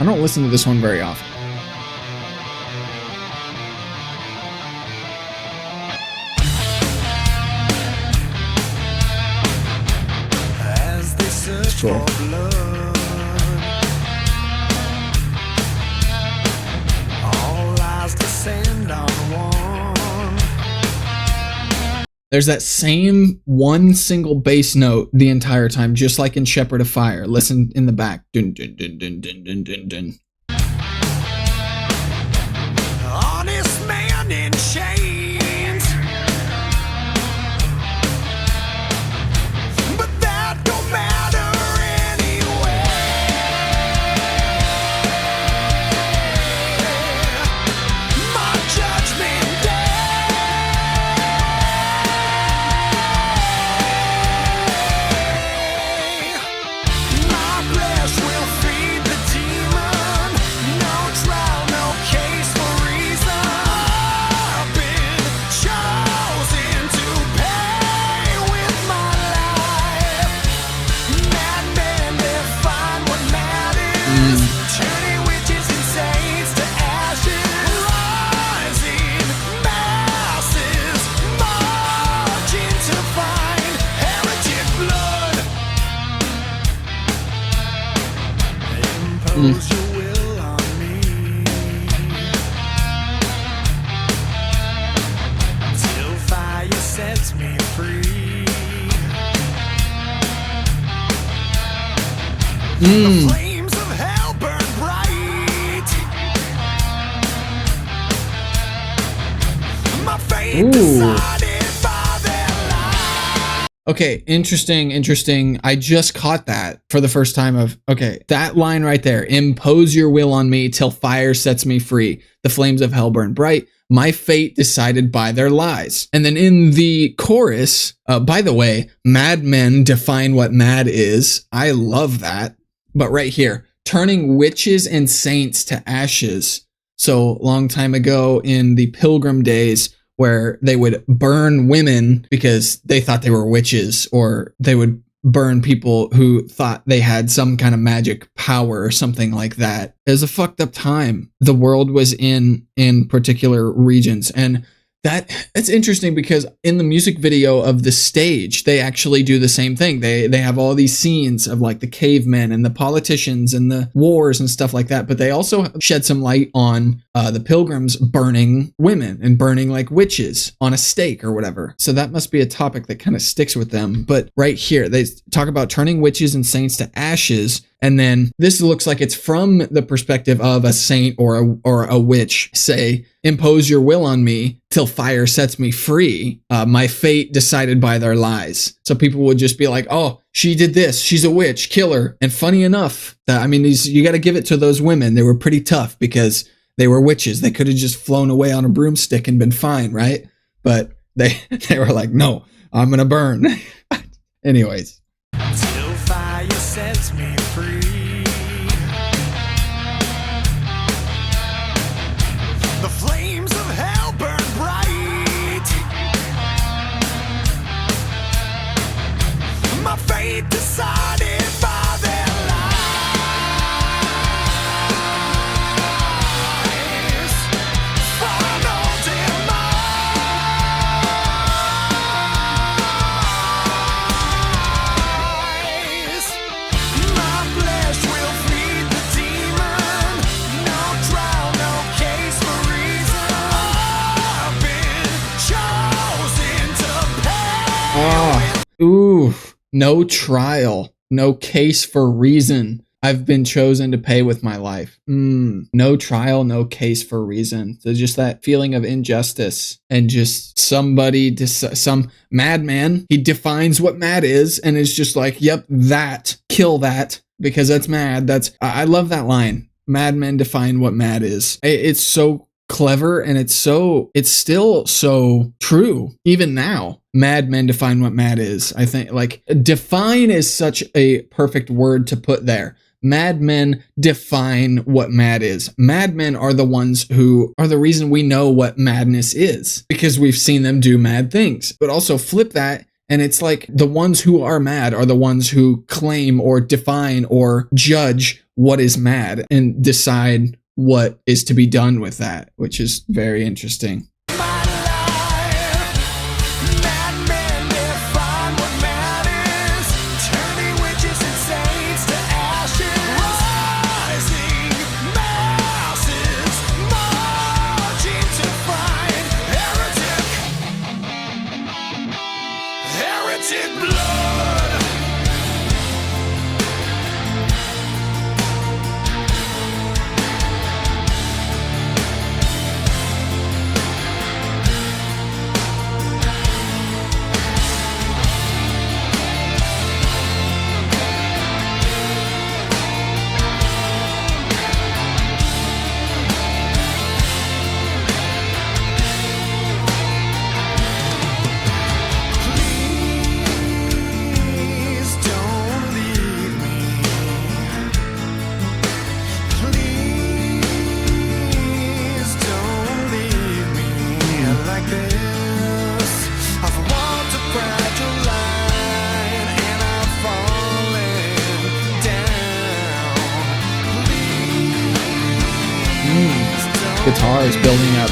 I don't listen to this one very often. Cool. There's that same one single bass note the entire time, just like in Shepard of Fire. Listen in the back. Dun, dun, dun, dun, dun, dun, dun, dun. Honest man in chains. But that don't matter anyway. My judgment day. My flesh will feed the demon. No trial, no case for reason. I've been chosen to pay with my life. Madmen define what mad is. Turning witches and saints to ashes. Rising masses marching to find heretic blood. Impose your will on me till fire sets me free. The flames of hell burn bright. My fate decided by their light. Okay, interesting. I just caught that for the first time okay, that line right there. Impose your will on me till fire sets me free. The flames of hell burn bright. My fate decided by their lies. And then in the chorus, by the way, madmen define what mad is. I love that. But right here, turning witches and saints to ashes. So long time ago in the Pilgrim days, where they would burn women because they thought they were witches, or they would burn people who thought they had some kind of magic power or something like that. It was a fucked up time the world was in particular regions. And that's interesting because in the music video of The Stage, they actually do the same thing. They have all these scenes of like the cavemen and the politicians and the wars and stuff like that. But they also shed some light on the pilgrims burning women and burning like witches on a stake or whatever. So that must be a topic that kind of sticks with them. But right here, they talk about turning witches and saints to ashes. And then this looks like it's from the perspective of a saint or a witch. Say, impose your will on me till fire sets me free. My fate decided by their lies. So people would just be like, oh, she did this. She's a witch. Kill her. And funny enough, you got to give it to those women. They were pretty tough because they were witches. They could have just flown away on a broomstick and been fine, right? But they were like, no, I'm going to burn. Anyways. Till fire sets me free. The flames of hell burn bright. My fate decided by their lies. Final demise. My flesh will feed the demon. No trial, no case for reason. I've been chosen to pay. Ooh, no trial, no case for reason. I've been chosen to pay with my life. No trial, no case for reason. So just that feeling of injustice and just somebody, some madman, he defines what mad is and is just like, yep, that, kill that because that's mad. I love that line. Madmen define what mad is. It's so clever and it's still so true even now. Madmen define what mad is. I think like define is such a perfect word to put there. Madmen define what mad is. Madmen are the ones who are the reason we know what madness is because we've seen them do mad things. But also flip that and it's like the ones who are mad are the ones who claim or define or judge what is mad and decide what is to be done with that, which is very interesting. Heretic blood. Please don't leave me. Please don't leave me like this. I've walked a fragile line and I've fallen down. Please don't Guitar is building up.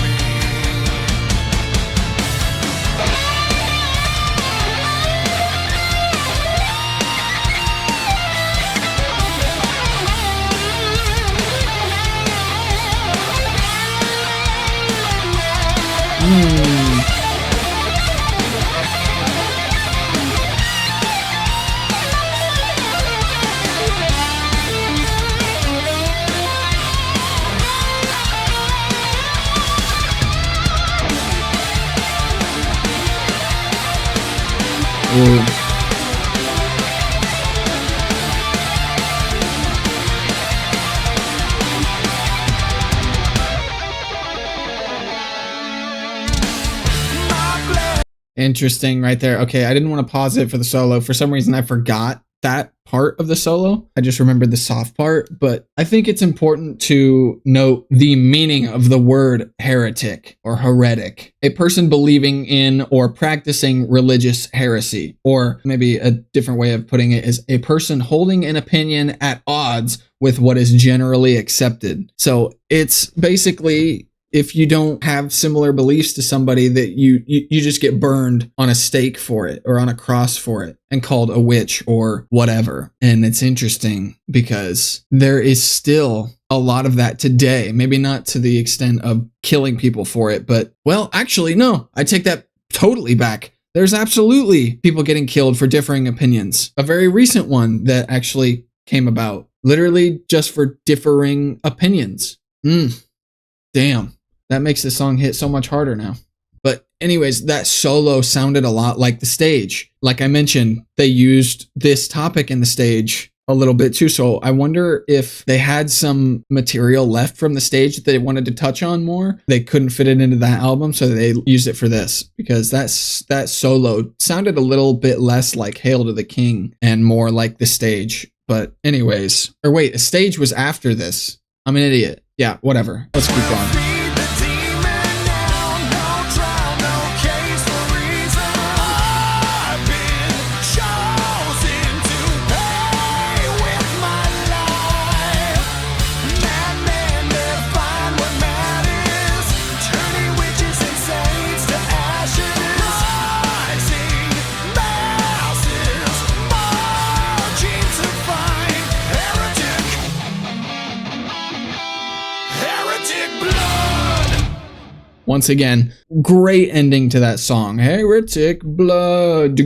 Ooh. Interesting right there. Okay, I didn't want to pause it for the solo. For some reason, I forgot that part of the solo. I just remembered the soft part, but I think it's important to note the meaning of the word heretic or heretic. A person believing in or practicing religious heresy, or maybe a different way of putting it is a person holding an opinion at odds with what is generally accepted. So it's basically if you don't have similar beliefs to somebody that you just get burned on a stake for it or on a cross for it and called a witch or whatever. And it's interesting because there is still a lot of that today. Maybe not to the extent of killing people for it, but well, actually, no, I take that totally back. There's absolutely people getting killed for differing opinions. A very recent one that actually came about literally just for differing opinions. Damn. That makes the song hit so much harder now. But anyways, that solo sounded a lot like the stage. Like I mentioned, they used this topic in the stage a little bit too. So I wonder if they had some material left from the stage that they wanted to touch on more. They couldn't fit it into that album, so they used it for this because that solo sounded a little bit less like Hail to the King and more like the stage. But anyways, or wait, a stage was after this. I'm an idiot. Yeah, whatever. Let's keep going. Once again, great ending to that song. Heretic blood.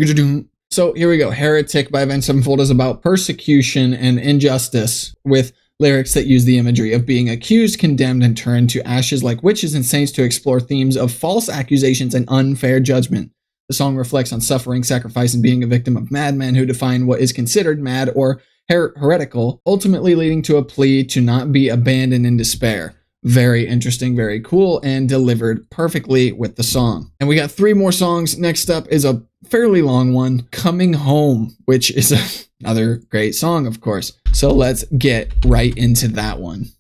So here we go. Heretic by Avenged Sevenfold is about persecution and injustice, with lyrics that use the imagery of being accused, condemned, and turned to ashes like witches and saints to explore themes of false accusations and unfair judgment. The song reflects on suffering, sacrifice, and being a victim of madmen who define what is considered mad or heretical, ultimately leading to a plea to not be abandoned in despair. Very interesting, very cool, and delivered perfectly with the song. And we got 3 more songs. Next up is a fairly long one, Coming Home, which is another great song, of course. So let's get right into that one.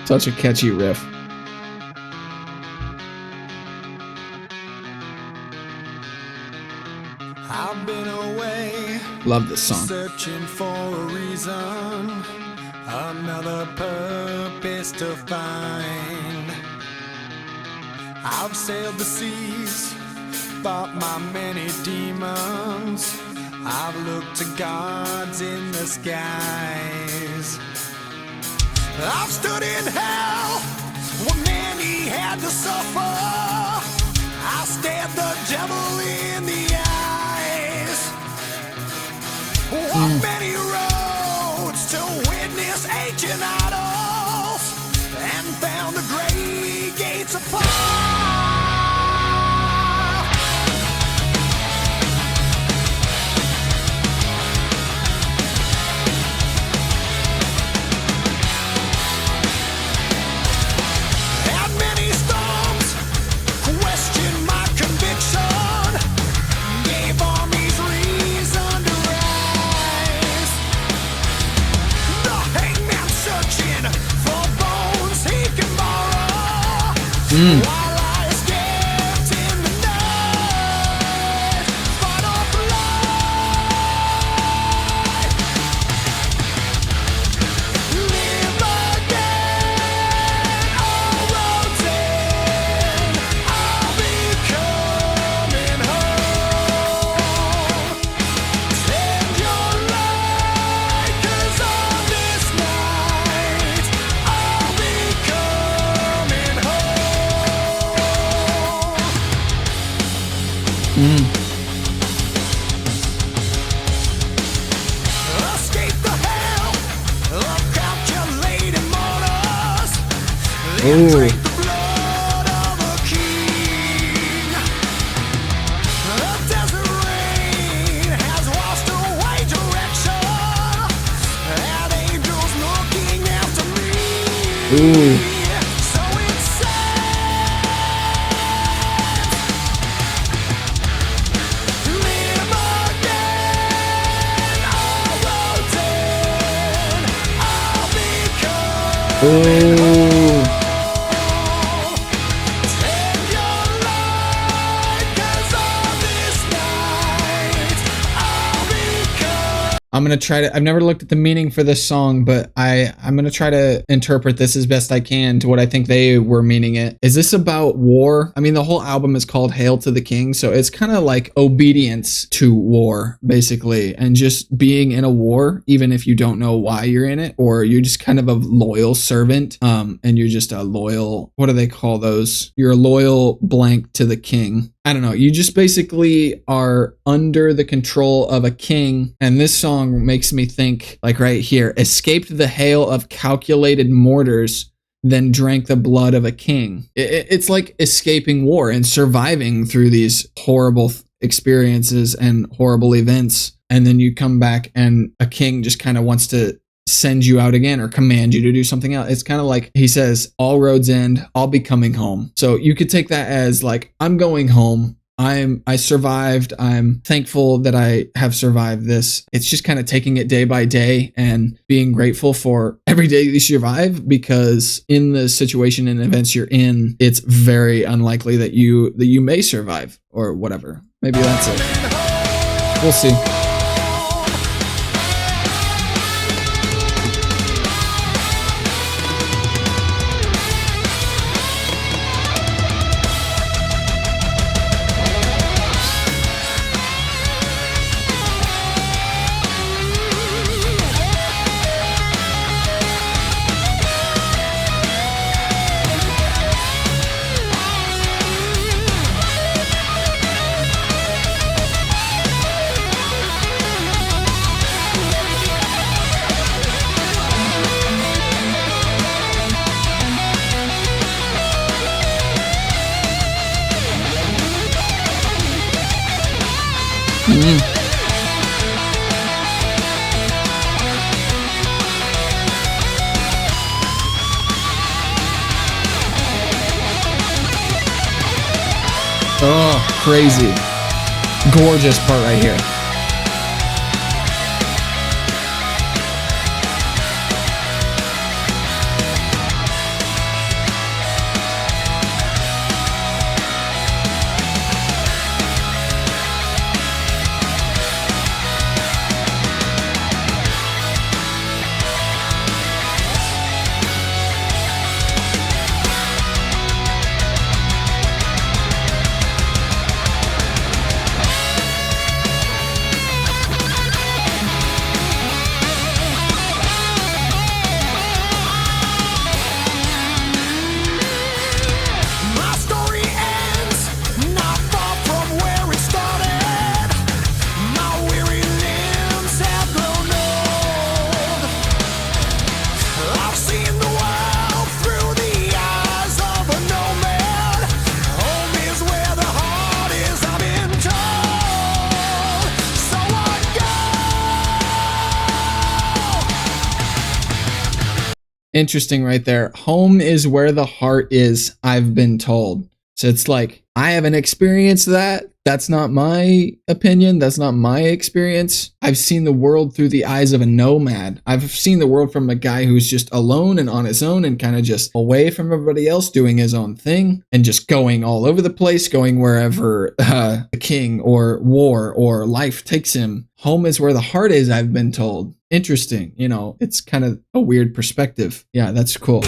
Such a catchy riff. I've been away, Love this song. searching for a reason, another purpose to find. I've sailed the seas, fought my many demons. I've looked to gods in the skies. I've stood in hell where many had to suffer. I stared the devil in the eyes. Walked many roads to witness ancient idols and found the great gates of fire. Had many storms, questioned my conviction, gave armies reason to rise. The hangman searching for bones he can borrow, while I escaped in the night, fight or flight. Live again, all roads end, I'll be coming home. Send your light, 'cause on this night I'll be coming home. Escape the hell of calculating mourners, then drink the blood of a king. The desert rain has washed away direction, and angels looking after me. So it's sad. Live again, all roads end, I'll be coming home. Send your light, 'cause on this night I'll be coming. I'm going to try to, I've never looked at the meaning for this song, but I'm going to try to interpret this as best I can to what I think they were meaning it. Is this about war? I mean, the whole album is called Hail to the King, so it's kind of like obedience to war, basically, and just being in a war, even if you don't know why you're in it, or you're just kind of a loyal servant, and you're just a loyal, what do they call those? You're a loyal blank to the king. I don't know. You just basically are under the control of a king. And this song makes me think, like right here, escaped the hail of calculated mortars, then drank the blood of a king. It's like escaping war and surviving through these horrible experiences and horrible events. And then you come back and a king just kind of wants to send you out again or command you to do something else. It's kind of like he says, all roads end, I'll be coming home. So you could take that as like, I'm going home. I survived. I'm thankful that I have survived this. It's just kind of taking it day by day and being grateful for every day you survive, because in the situation and events you're in, it's very unlikely that you may survive or whatever. Maybe that's it. We'll see. Oh, crazy. Gorgeous part right here. Interesting right there. Home is where the heart is, I've been told. So it's like, I haven't experienced that. That's not my opinion. That's not my experience. I've seen the world through the eyes of a nomad. I've seen the world from a guy who's just alone and on his own and kind of just away from everybody else, doing his own thing and just going all over the place, going wherever the king or war or life takes him. Home is where the heart is, I've been told. Interesting. You know, it's kind of a weird perspective. Yeah, that's cool.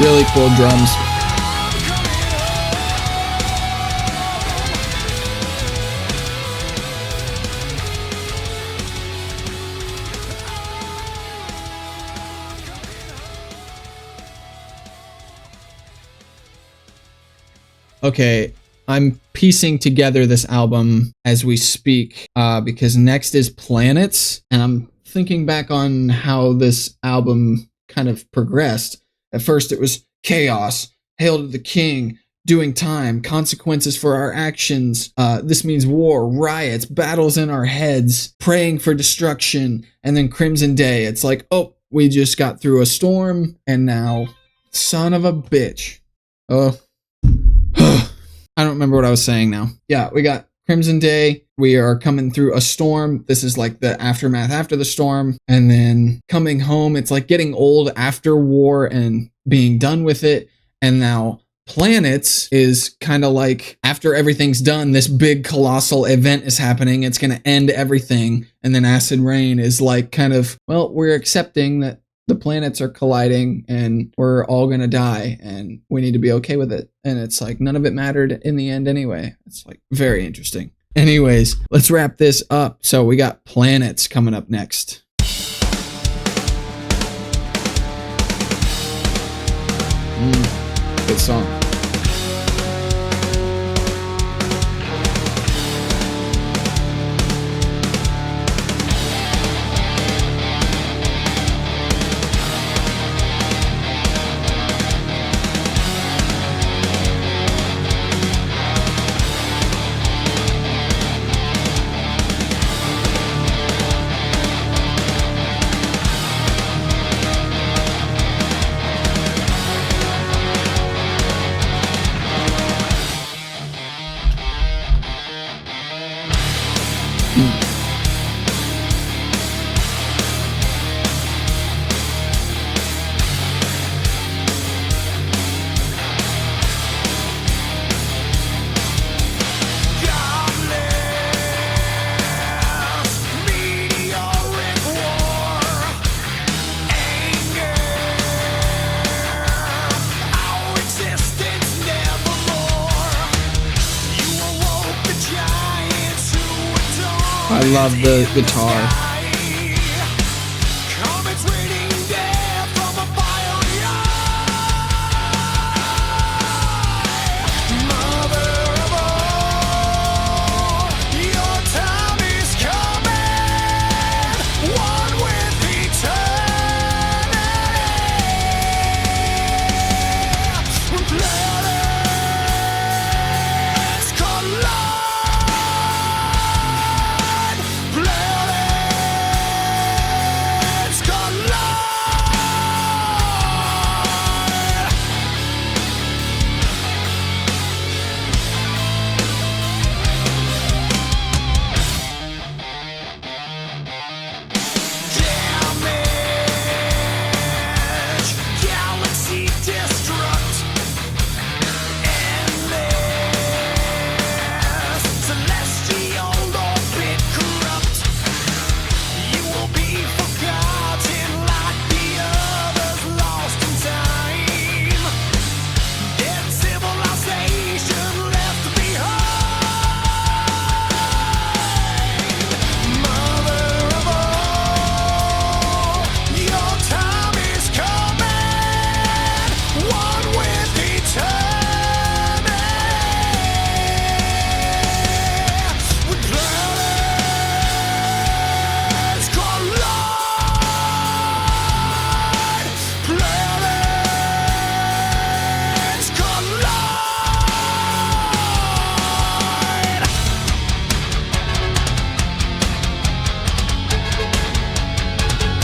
Really cool drums. Okay, I'm piecing together this album as we speak, because next is Planets, and I'm thinking back on how this album kind of progressed. At first it was chaos, hail to the king, doing time, consequences for our actions. This means war, riots, battles in our heads, praying for destruction, and then Crimson Day. It's like, oh, we just got through a storm, and now Son of a bitch. Oh. I don't remember what I was saying now. Yeah, we got Crimson Day. We are coming through a storm. This is like the aftermath after the storm. And then coming home, it's like getting old after war and being done with it. And now Planets is kind of like after everything's done, this big colossal event is happening. It's going to end everything. And then Acid Rain is like kind of, well, we're accepting that the planets are colliding and we're all going to die and we need to be okay with it. And it's like none of it mattered in the end anyway. It's like very interesting. Anyways, let's wrap this up. So we got Planets coming up next. Good song. I love the guitar.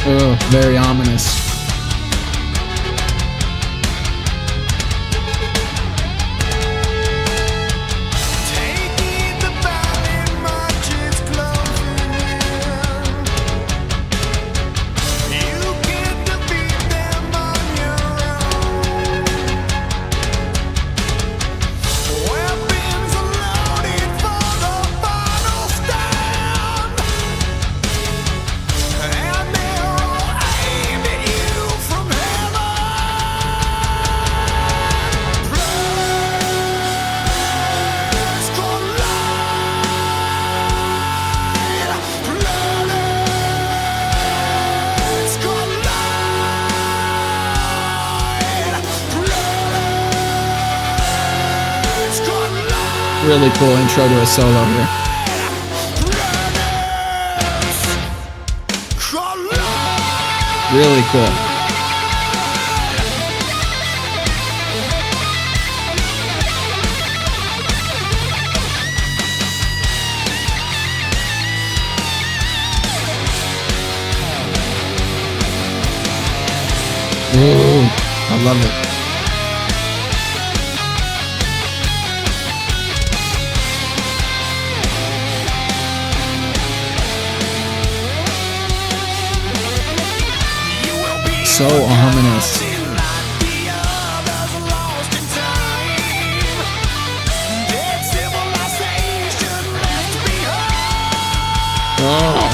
Oh, very ominous. Really cool intro to a solo here. Really cool. Ooh, I love it. So ominous. Oh.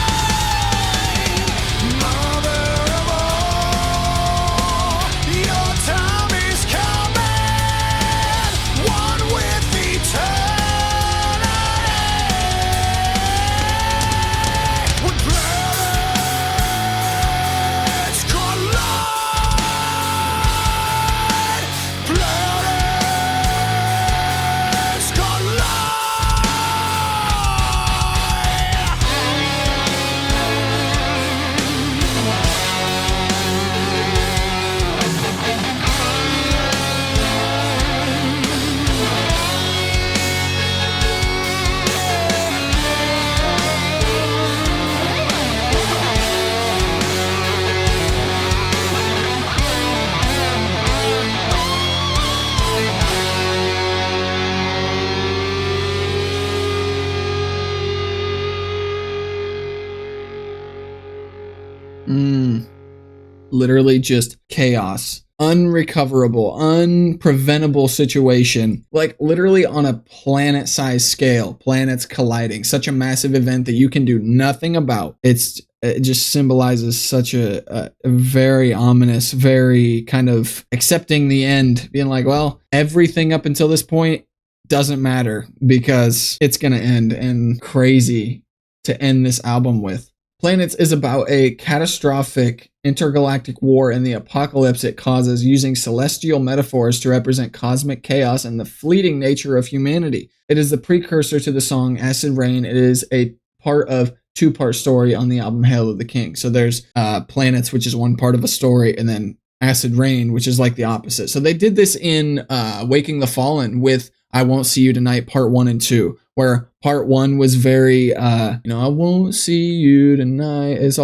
Literally just chaos, unrecoverable, unpreventable situation, like literally on a planet-sized scale, planets colliding, such a massive event that you can do nothing about. It just symbolizes such a very ominous, very kind of accepting the end, being like, well, everything up until this point doesn't matter because it's gonna end, and crazy to end this album with. Planets is about a catastrophic intergalactic war and the apocalypse it causes, using celestial metaphors to represent cosmic chaos and the fleeting nature of humanity. It is the precursor to the song Acid Rain. It is a part of two-part story on the album Hail of the King. So there's Planets, which is one part of a story, and then Acid Rain, which is like the opposite. So they did this in Waking the Fallen with I Won't See You Tonight, part 1 and 2, where part 1 was very, I won't see you tonight is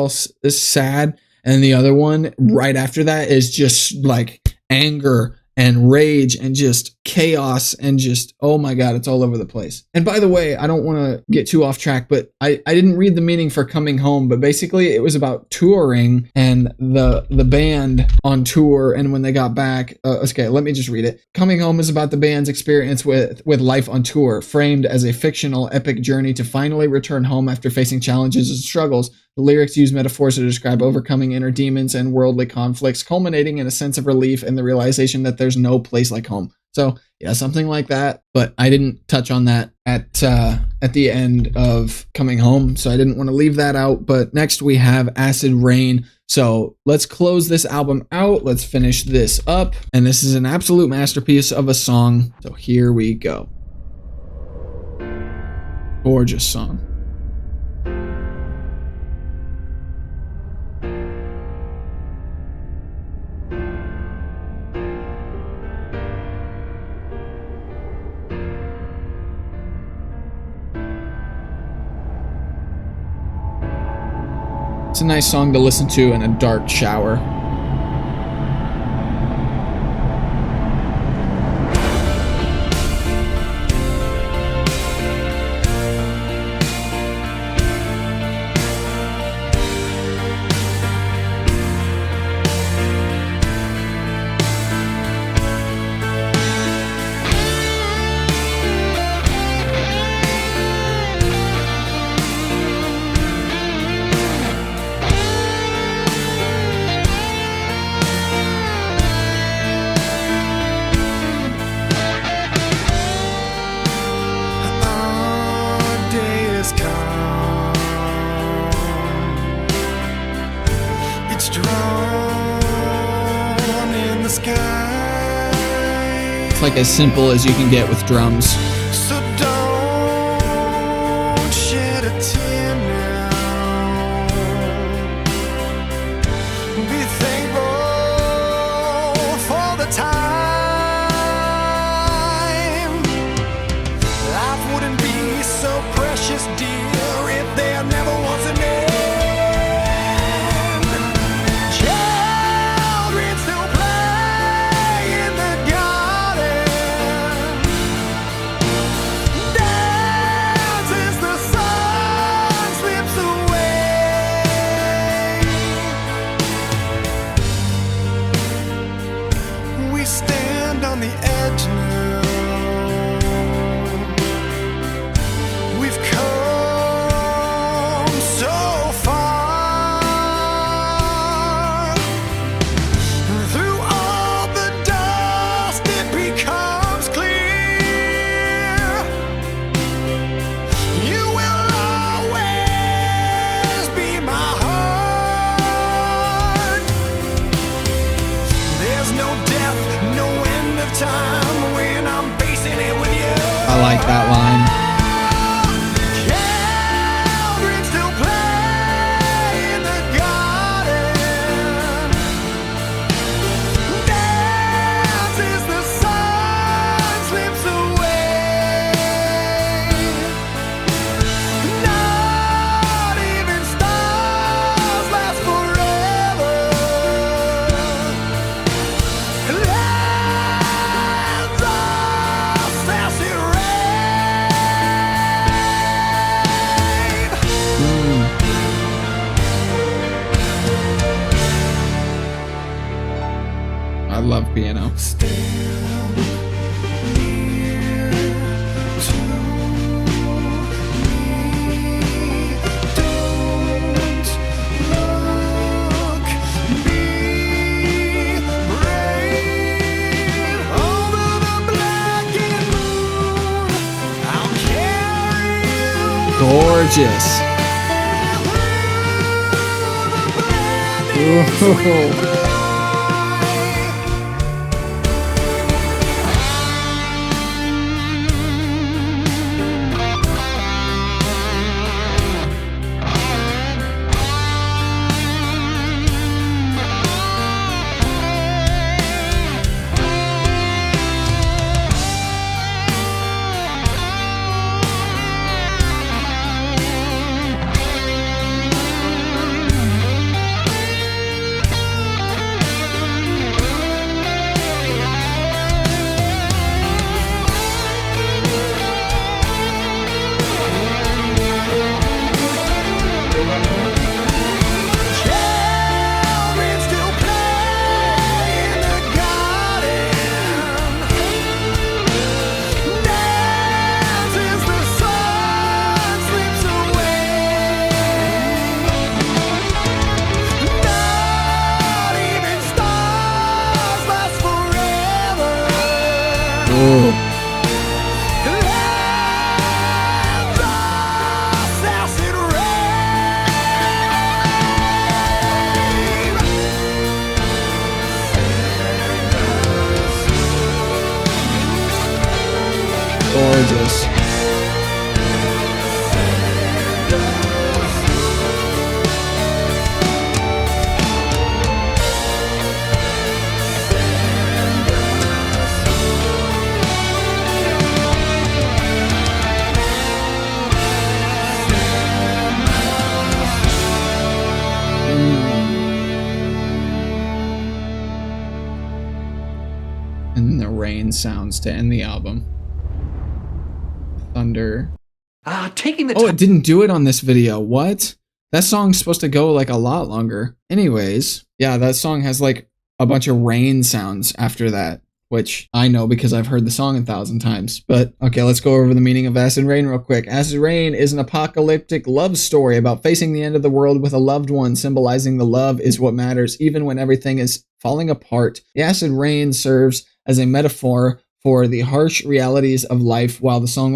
sad. And the other one right after that is just like anger and rage and just chaos and just, oh my God, it's all over the place. And by the way, I don't want to get too off track, but I didn't read the meaning for Coming Home, but basically it was about touring and the band on tour. And when they got back, okay, let me just read it. Coming Home is about the band's experience with life on tour, framed as a fictional epic journey to finally return home after facing challenges and struggles. The lyrics use metaphors to describe overcoming inner demons and worldly conflicts, culminating in a sense of relief and the realization that there's no place like home. So yeah, something like that. But I didn't touch on that at the end of Coming Home, so I didn't want to leave that out. But next we have Acid Rain. So let's close this album out. Let's finish this up. And this is an absolute masterpiece of a song. So here we go. Gorgeous song. It's a nice song to listen to in a dark shower. It's like as simple as you can get with drums. So don't shed a tear now. Be thankful for the time. Life wouldn't be so precious, dear, if there never was an end. Children still play stand on the edge now. We've come so far. Through all the dust, it becomes clear. You will always be my heart. There's no death, no end of time when I'm facing it with you. I like that line. Children still play in the garden. Dance as the sun slips away. Not even stars last forever. Lands of acid rain. I love piano. Stand near to me. Don't look me brave. Over the blackened moon, I'll carry you Gorgeous. Ooh. Children still play in the garden. Dance as the sun slips away. Not even stars last forever. Ooh. Lands of acid Gorgeous. And then the rain sounds to end the album. Thunder. Taking the Oh, it didn't do it on this video. What? That song's supposed to go like a lot longer. Anyways, yeah, that song has like a bunch of rain sounds after that, which I know because I've heard the song 1,000 times. But okay, let's go over the meaning of Acid Rain real quick. Acid Rain is an apocalyptic love story about facing the end of the world with a loved one, symbolizing the love is what matters, even when everything is falling apart. The acid rain serves as a metaphor for the harsh realities of life, while the song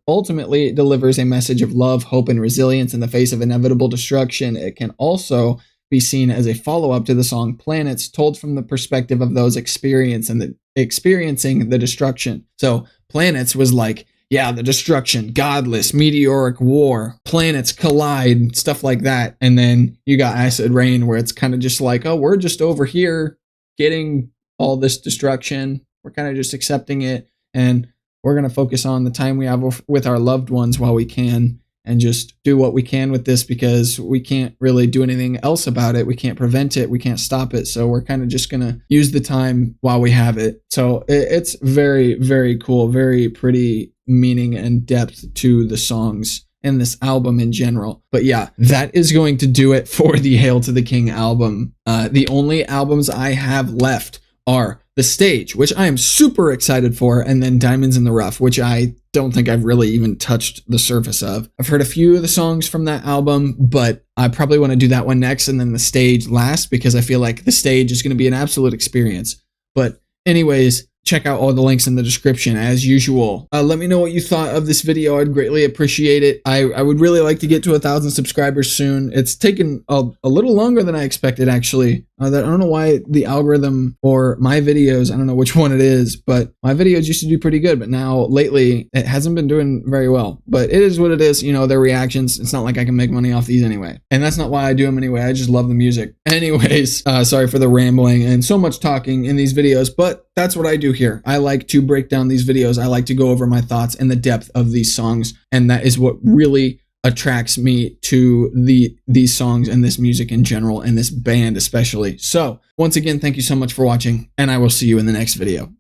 ultimately delivers a message of love, hope, and resilience in the face of inevitable destruction. It can also be seen as a follow-up to the song Planets, told from the perspective of those experiencing the destruction. So Planets was like, yeah, the destruction, godless, meteoric war, planets collide, stuff like that. And then you got Acid Rain, where it's kind of just like, oh, we're just over here getting all this destruction. We're kind of just accepting it, and we're going to focus on the time we have with our loved ones while we can, and just do what we can with this, because we can't really do anything else about it. We can't prevent it. We can't stop it. So we're kind of just going to use the time while we have it. So it's very, very cool, very pretty meaning and depth to the songs in this album in general. But yeah, that is going to do it for the Hail to the King album. The only albums I have left are The Stage, which I am super excited for, and then Diamonds in the Rough, which I don't think I've really even touched the surface of. I've heard a few of the songs from that album, but I probably want to do that one next and then The Stage last, because I feel like The Stage is going to be an absolute experience. But anyways, check out all the links in the description as usual. Let me know what you thought of this video. I'd greatly appreciate it. I would really like to get to 1,000 subscribers soon. It's taken a little longer than I expected, actually. I don't know why the algorithm or my videos, I don't know which one it is, but my videos used to do pretty good, but now lately it hasn't been doing very well. But it is what it is. You know, their reactions. It's not like I can make money off these anyway. And that's not why I do them anyway. I just love the music. Anyways, sorry for the rambling and so much talking in these videos, but that's what I do here. I like to break down these videos. I like to go over my thoughts and the depth of these songs. And that is what really attracts me to these songs and this music in general and this band especially. So once again, thank you so much for watching, and I will see you in the next video.